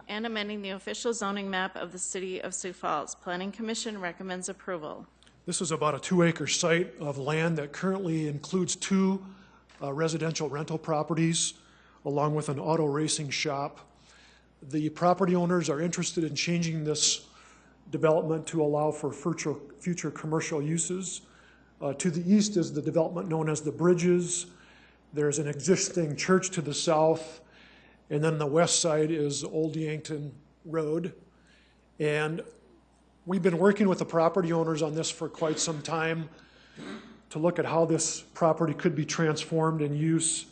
and amending the official zoning map of the City of Sioux Falls. Planning Commission recommends approval. This is about a 2-acre site of land that currently includes 2 residential rental properties along with an auto racing shop. The property owners are interested in changing this development to allow for future commercial uses. To the east is the development known as the Bridges. There's an existing church to the south, and then the west side is Old Yankton Road. And we've been working with the property owners on this for quite some time to look at how this property could be transformed in use.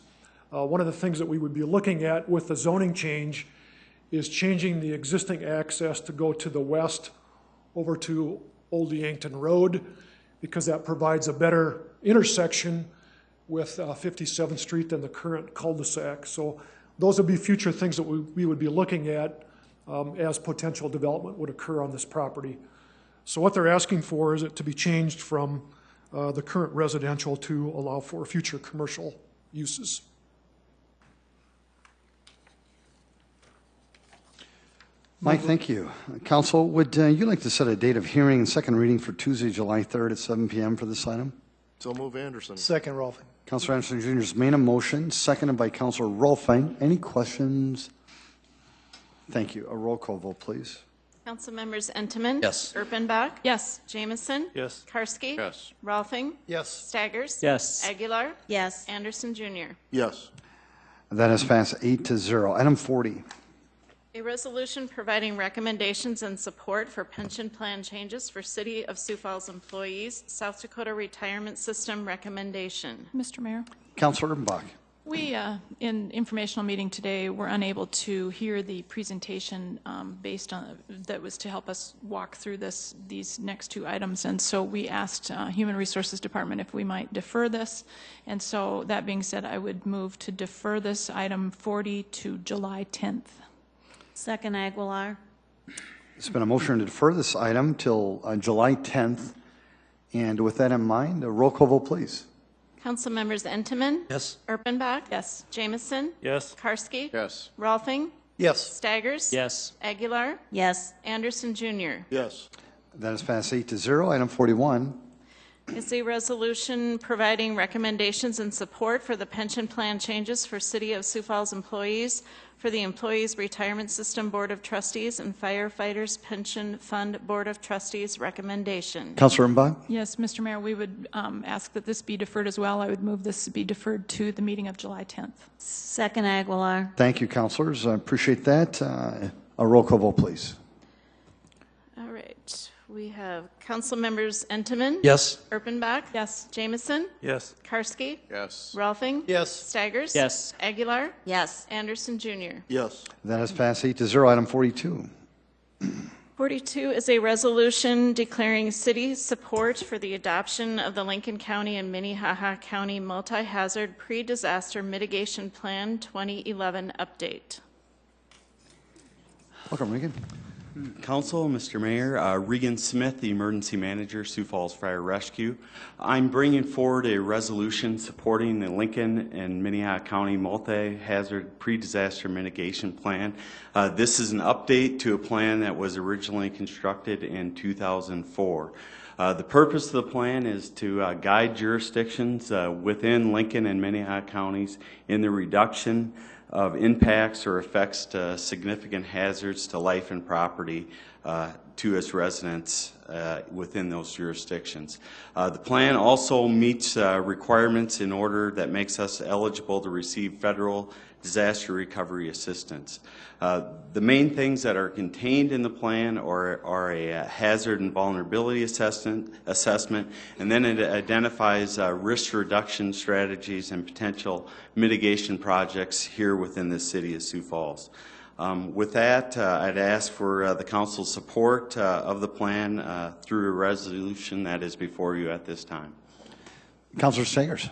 One of the things that we would be looking at with the zoning change is changing the existing access to go to the west over to Old Yankton Road, because that provides a better intersection with 57th Street than the current cul-de-sac. So those would be future things that we would be looking at as potential development would occur on this property. So what they're asking for is it to be changed from the current residential to allow for future commercial uses. Mike, thank you. Council, would you like to set a date of hearing and second reading for Tuesday, July 3rd at 7 p.m. for this item? So move, Anderson. Second, Rolfing. Councilor Anderson Jr. has made a motion, seconded by Councilor Rolfing. Any questions? Thank you. A roll call vote, please. Council members Entenmann? Yes. Erpenbach? Yes. Jamison? Yes. Karski? Yes. Rolfing? Yes. Staggers? Yes. Aguilar? Yes. Anderson Jr. Yes. That is passed 8-0. Item 40. A resolution providing recommendations and support for pension plan changes for City of Sioux Falls employees, South Dakota Retirement System recommendation. Mr. Mayor? Councilor Erbenbach. We, in informational meeting today, were unable to hear the presentation based on, that was to help us walk through these next 2 items. And so we asked Human Resources Department if we might defer this. And so that being said, I would move to defer this item 40 to July 10th. Second, Aguilar. It's been a motion to defer this item till July 10th. And with that in mind, a roll call vote, please. Council members Entenmann? Yes. Erpenbach? Yes. Jamison? Yes. Karski? Yes. Rolfing? Yes. Staggers? Yes. Aguilar? Yes. Anderson Jr. Yes. That is passed 8-0. Item 41. Is a resolution providing recommendations and support for the pension plan changes for City of Sioux Falls employees, for the Employees Retirement System Board of Trustees and Firefighters Pension Fund Board of Trustees recommendation. Councilor Erbenbach. Yes, Mr. Mayor, we would ask that this be deferred as well. I would move this be deferred to the meeting of July 10th. Second, Aguilar. Thank you, councilors. I appreciate that. A roll call vote, please. All right. We have council members Entenmann? Yes. Erpenbach? Yes. Jamison? Yes. Karski? Yes. Rolfing? Yes. Staggers? Yes. Aguilar? Yes. Anderson Jr. Yes. That is passed 8-0. Item 42. 42 is a resolution declaring city support for the adoption of the Lincoln County and Minnehaha County Multi-Hazard Pre-Disaster Mitigation Plan 2011 update. Welcome, Regan. Council, Mr. Mayor, Regan Smith, the Emergency Manager, Sioux Falls Fire Rescue. I'm bringing forward a resolution supporting the Lincoln and Minnehaha County Multi-Hazard Pre-Disaster Mitigation Plan. This is an update to a plan that was originally constructed in 2004. The purpose of the plan is to guide jurisdictions within Lincoln and Minnehaha counties in the reduction of impacts or effects to significant hazards to life and property to its residents within those jurisdictions. The plan also meets requirements in order that makes us eligible to receive federal disaster recovery assistance. The main things that are contained in the plan are a hazard and vulnerability assessment, and then it identifies risk reduction strategies and potential mitigation projects here within the city of Sioux Falls. With that, I'd ask for the council's support of the plan through a resolution that is before you at this time. Councilor Sagers.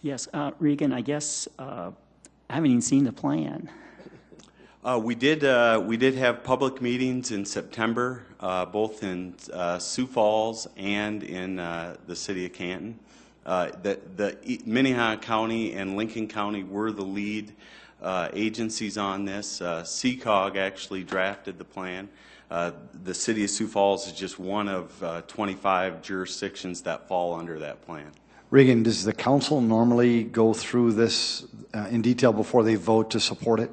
Yes, Regan, I guess I haven't even seen the plan. We did have public meetings in September, both in Sioux Falls and in the city of Canton. The Minnehaha County and Lincoln County were the lead agencies on this. CCOG actually drafted the plan. The city of Sioux Falls is just one of 25 jurisdictions that fall under that plan. Regan, does the council normally go through this in detail before they vote to support it?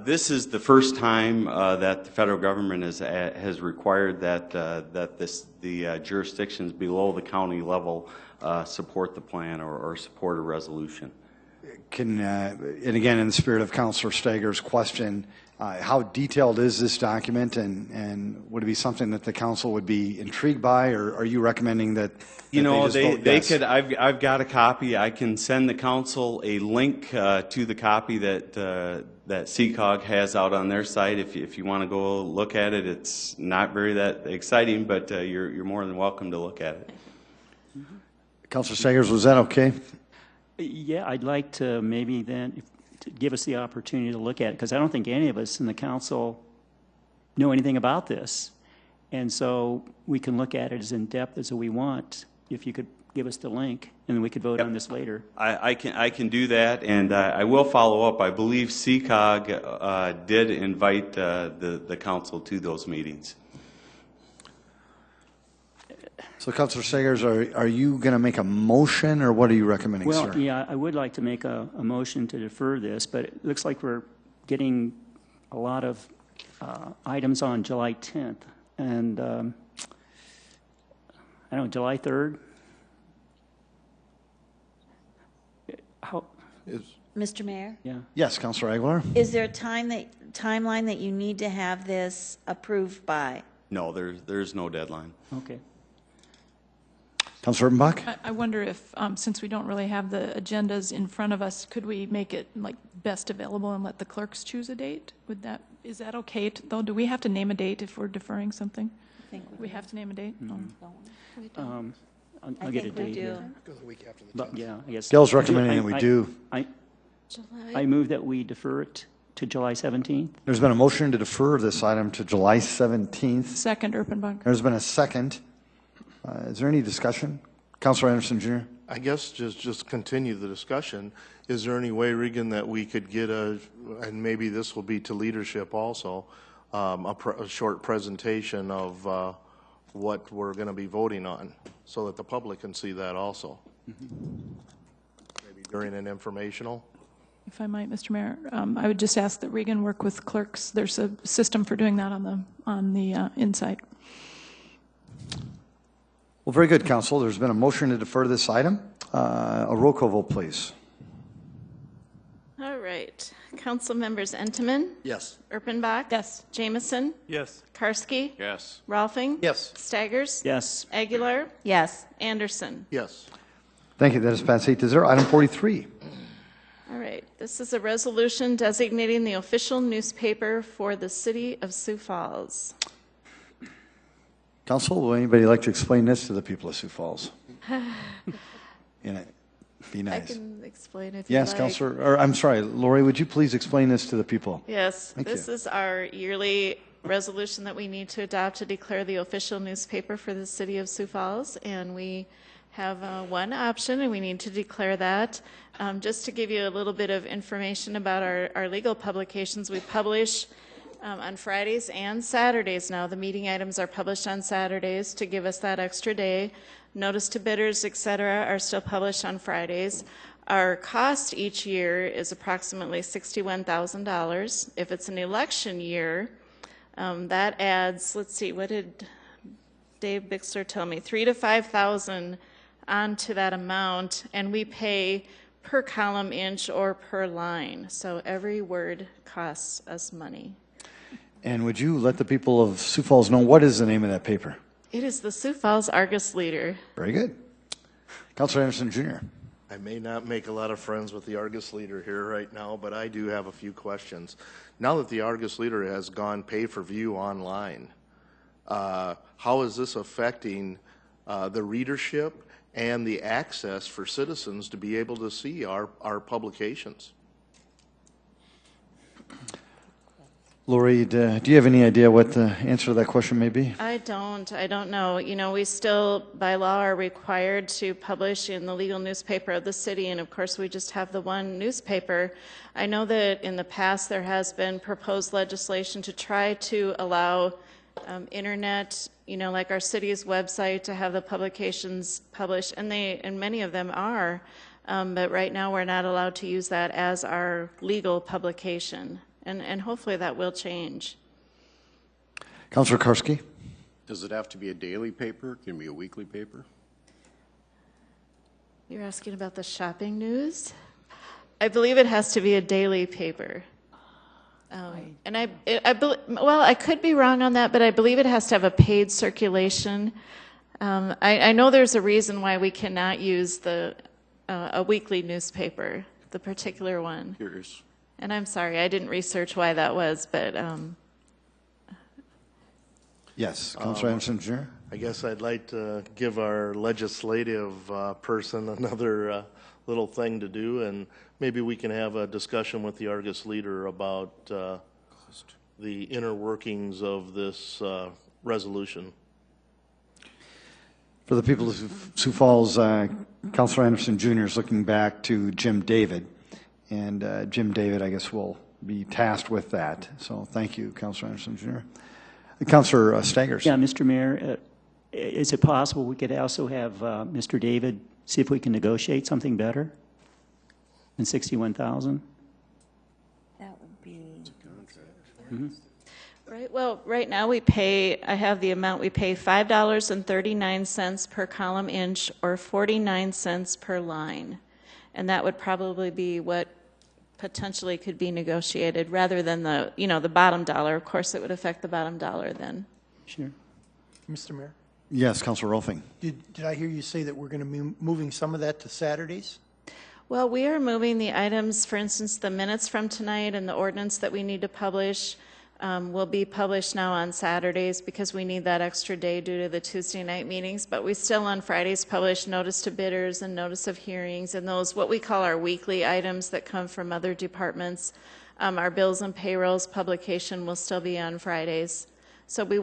This is the first time that the federal government has required that the jurisdictions below the county level support the plan or support a resolution. And again, in the spirit of Councilor Stager's question, how detailed is this document, and would it be something that the council would be intrigued by, or are you recommending that? They could. I've got a copy. I can send the council a link to the copy that CCOG has out on their site. If you want to go look at it, it's not very that exciting, but you're more than welcome to look at it. Councilor Sagers, was that okay? Yeah, I'd like to maybe then to give us the opportunity to look at it, because I don't think any of us in the council know anything about this. And so we can look at it as in-depth as we want, if you could give us the link, and then we could vote on this later. I can do that, and I will follow up. I believe CCOG did invite the council to those meetings. So, Councilor Sagers, are you going to make a motion, or what are you recommending, well, sir? Yeah, I would like to make a motion to defer this, but it looks like we're getting a lot of items on July 10th, and I don't know, July 3rd? Mr. Mayor? Yeah. Yes, Councilor Aguilar. Is there a timeline that you need to have this approved by? No, there's no deadline. Okay. Councilor Urbanbach? I wonder if, since we don't really have the agendas in front of us, could we make it like best available and let the clerks choose a date? Is that okay, though? Do we have to name a date if we're deferring something? I think we have to name a date? I'll get a date here. Go the week after the 10th. But yeah, I guess. Gail's recommending that we do. I move that we defer it to July 17th. There's been a motion to defer this item to July 17th. Second, Urbanbach. There's been a second. Is there any discussion? Councilor Anderson, Jr.? I guess just continue the discussion. Is there any way, Regan, that we could get and maybe this will be to leadership also, a short presentation of what we're going to be voting on so that the public can see that also? Maybe during an informational? If I might, Mr. Mayor, I would just ask that Regan work with clerks. There's a system for doing that on the inside. Well, very good, Council. There's been a motion to defer this item. A roll call vote, please. All right. Council members Entenmann? Yes. Urbanbach? Yes. Jamison? Yes. Karski? Yes. Rolfing? Yes. Staggers? Yes. Aguilar? Yes. Anderson? Yes. Thank you. That is passed 8-0. Item 43. All right. This is a resolution designating the official newspaper for the city of Sioux Falls. Council, will anybody like to explain this to the people of Sioux Falls? Be nice. I can explain if you yes, like. Councilor, or I'm sorry, Lori, would you please explain this to the people? Yes, Thank this you. is our yearly resolution that we need to adopt to declare the official newspaper for the city of Sioux Falls, and we have one option, and we need to declare that. Just to give you a little bit of information about our legal publications, we publish on Fridays and Saturdays now. The meeting items are published on Saturdays to give us that extra day. Notice to bidders, et cetera, are still published on Fridays. Our cost each year is approximately $61,000. If it's an election year, that adds, let's see, what did Dave Bixler tell me? $3,000 to $5,000 onto that amount, and we pay per column inch or per line. So every word costs us money. And would you let the people of Sioux Falls know what is the name of that paper? It is the Sioux Falls Argus Leader. Very good. Councilor Anderson Jr. I may not make a lot of friends with the Argus Leader here right now, but I do have a few questions. Now that the Argus Leader has gone pay-for-view online, how is this affecting the readership and the access for citizens to be able to see our publications? Lori, do you have any idea what the answer to that question may be? I don't know. You know, we still, by law, are required to publish in the legal newspaper of the city, and of course, we just have the one newspaper. I know that in the past, there has been proposed legislation to try to allow internet, you know, like our city's website, to have the publications published, and many of them are, but right now, we're not allowed to use that as our legal publication. And hopefully that will change. Councilor Karski? Does it have to be a daily paper? Can it be a weekly paper? You're asking about the shopping news? I believe it has to be a daily paper. And I could be wrong on that, but I believe it has to have a paid circulation. I know there's a reason why we cannot use a weekly newspaper, the particular one. Curious. And I'm sorry, I didn't research why that was, but... Yes, Councilor Anderson Jr. I guess I'd like to give our legislative person another little thing to do, and maybe we can have a discussion with the Argus Leader about the inner workings of this resolution. For the people of Sioux Falls, Councilor Anderson Jr. is looking back to Jim David. And Jim David, I guess, will be tasked with that. So thank you, Councilor Anderson Jr. Councilor Staggers. Yeah, Mr. Mayor, is it possible we could also have Mr. David see if we can negotiate something better than $61,000? That would be... Mm-hmm. Right. Well, right now I have the amount, we pay $5.39 per column inch or 49 cents per line. And that would probably be what potentially could be negotiated rather than the bottom dollar. Of course, it would affect the bottom dollar then. Sure. Mr. Mayor? Yes, Councilor Rolfing. Did I hear you say that we're going to be moving some of that to Saturdays? Well, we are moving the items, for instance, the minutes from tonight and the ordinance that we need to publish will be published now on Saturdays because we need that extra day due to the Tuesday night meetings, but we still on Fridays publish notice to bidders and notice of hearings and those what we call our weekly items that come from other departments. Our bills and payrolls publication will still be on Fridays. So we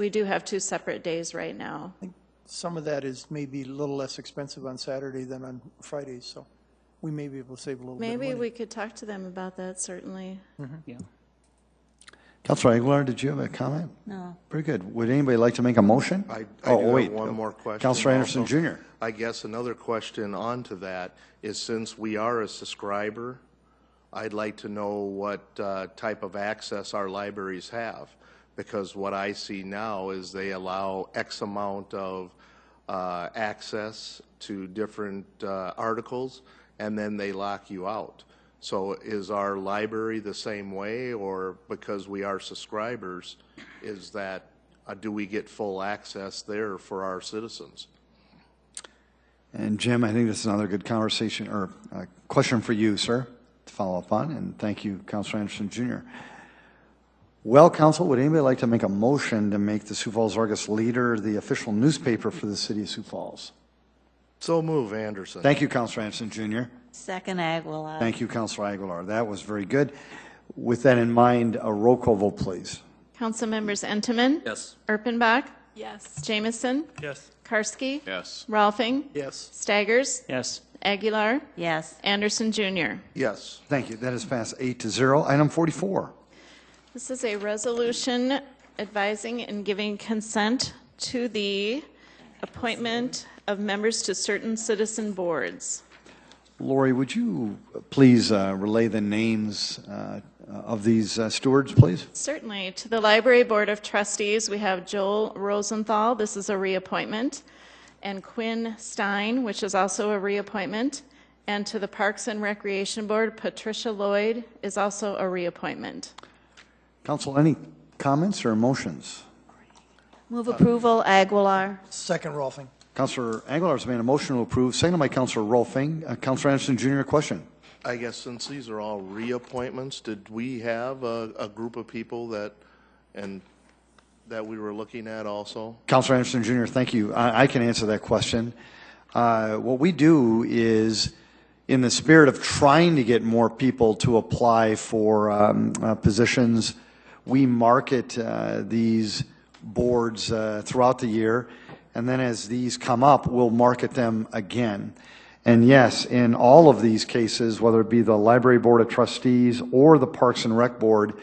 do have two separate days right now. I think some of that is maybe a little less expensive on Saturday than on Fridays, so we may be able to save a little bit of money. Maybe we could talk to them about that, certainly. Mm-hmm. Yeah. Councilor Aguilar, did you have a comment? No. Very good. Would anybody like to make a motion? I wait. have one more question. Councilor Anderson also. Jr. I guess another question onto that is since we are a subscriber, I'd like to know what type of access our libraries have. Because what I see now is they allow X amount of access to different articles, and then they lock you out. So is our library the same way, or because we are subscribers, is that, do we get full access there for our citizens? And Jim, I think this is another good conversation or question for you, sir, to follow up on. And thank you, Councilor Anderson Jr. Well, Council, would anybody like to make a motion to make the Sioux Falls Argus Leader the official newspaper for the city of Sioux Falls? So move, Anderson. Thank you, Councilor Anderson Jr. Second, Aguilar. Thank you, Councilor Aguilar. That was very good. With that in mind, a roll call vote, please. Councilmembers Entenmann. Yes. Erpenbach. Yes. Jamison. Yes. Karski. Yes. Rolfing. Yes. Staggers. Yes. Aguilar. Yes. Anderson Jr. Yes. Thank you. That is passed 8-0. Item 44. This is a resolution advising and giving consent to the appointment of members to certain citizen boards. Lori, would you please relay the names of these stewards, please? Certainly. To the Library Board of Trustees, we have Joel Rosenthal. This is a reappointment. And Quinn Stein, which is also a reappointment. And to the Parks and Recreation Board, Patricia Lloyd is also a reappointment. Council, any comments or motions? Move approval, Aguilar. Second, Rolfing. Councilor Aguilar has made a motion to approve, seconded by Councilor Rolfing. Councilor Anderson Jr., question. I guess since these are all reappointments, did we have a group of people that we were looking at also? Councilor Anderson Jr., thank you. I can answer that question. What we do is, in the spirit of trying to get more people to apply for positions, we market these boards throughout the year, and then as these come up, we'll market them again. And yes, in all of these cases, whether it be the Library Board of Trustees or the Parks and Rec Board,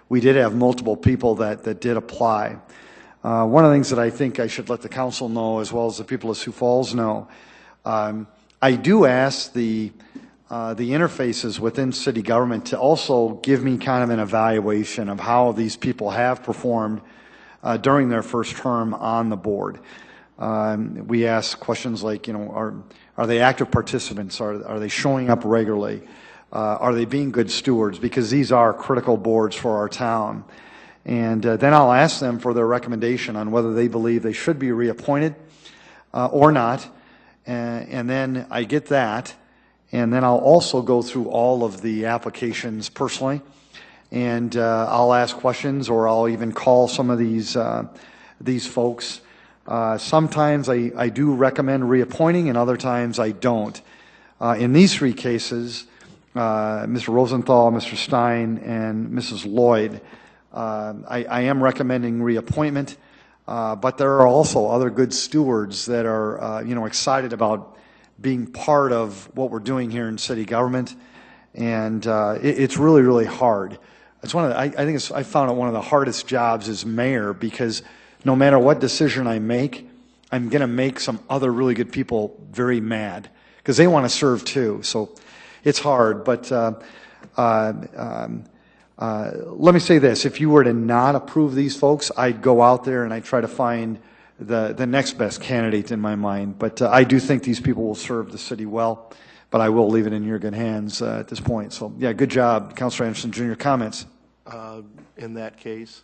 we did have multiple people that did apply. One of the things that I think I should let the council know, as well as the people of Sioux Falls know, I do ask the interfaces within city government to also give me kind of an evaluation of how these people have performed during their first term on the board. We ask questions like, are they active participants? Are they showing up regularly? Are they being good stewards? Because these are critical boards for our town. And then I'll ask them for their recommendation on whether they believe they should be reappointed or not. And then I get that. And then I'll also go through all of the applications personally. And I'll ask questions, or I'll even call some of these folks. Sometimes I do recommend reappointing, and other times I don't. In these three cases, Mr. Rosenthal, Mr. Stein, and Mrs. Lloyd, I am recommending reappointment, but there are also other good stewards that are excited about being part of what we're doing here in city government, and it's really, really hard. It's I found it one of the hardest jobs as mayor, because no matter what decision I make, I'm going to make some other really good people very mad because they want to serve too. So it's hard. But let me say this. If you were to not approve these folks, I'd go out there and I'd try to find the next best candidate in my mind. But I do think these people will serve the city well. But I will leave it in your good hands at this point. So, yeah, good job, Councilor Anderson Jr. Comments? In that case,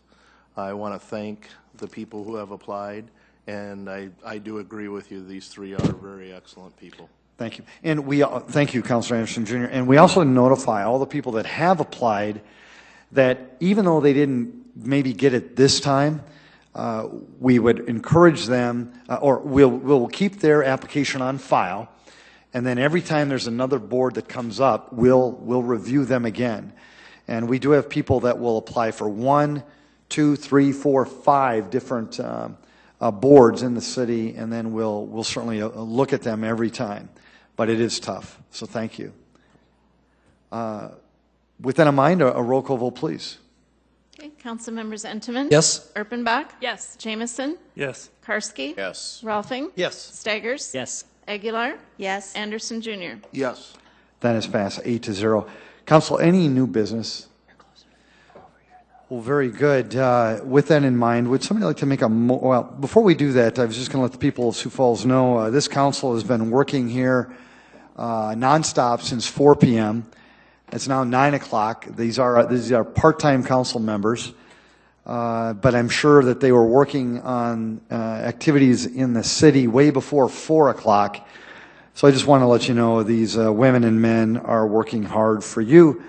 I want to thank the people who have applied, and I do agree with you. These three are very excellent people. Thank you. And thank you, Councilor Anderson Jr. And we also notify all the people that have applied that even though they didn't maybe get it this time, we would encourage them, or we'll keep their application on file, and then every time there's another board that comes up, we'll review them again. And we do have people that will apply for 1, 2, 3, 4, 5 different boards in the city, and then we'll certainly look at them every time. But it is tough, so thank you. With that in mind, a roll call vote, please. Okay, Council members Entenmann. Yes. Erpenbach. Yes. Jamison. Yes. Karski. Yes. Rolfing. Yes. Staggers. Yes. Aguilar. Yes. Anderson Jr. Yes. That is passed 8-0. Council, any new business? Well, very good. With that in mind, would somebody like to make well, before we do that, I was just going to let the people of Sioux Falls know this council has been working here nonstop since 4 p.m. It's now 9 o'clock. These are part-time council members, but I'm sure that they were working on activities in the city way before 4 o'clock. So I just want to let you know these women and men are working hard for you,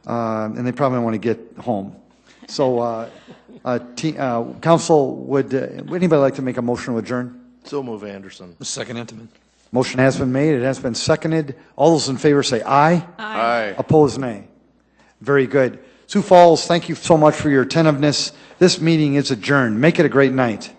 and they probably want to get home. So, council, would anybody like to make a motion to adjourn? So move, Anderson. Second, Entenmann. Motion has been made. It has been seconded. All those in favor say aye. Aye. Opposed, nay. Very good. Sioux Falls, thank you so much for your attentiveness. This meeting is adjourned. Make it a great night.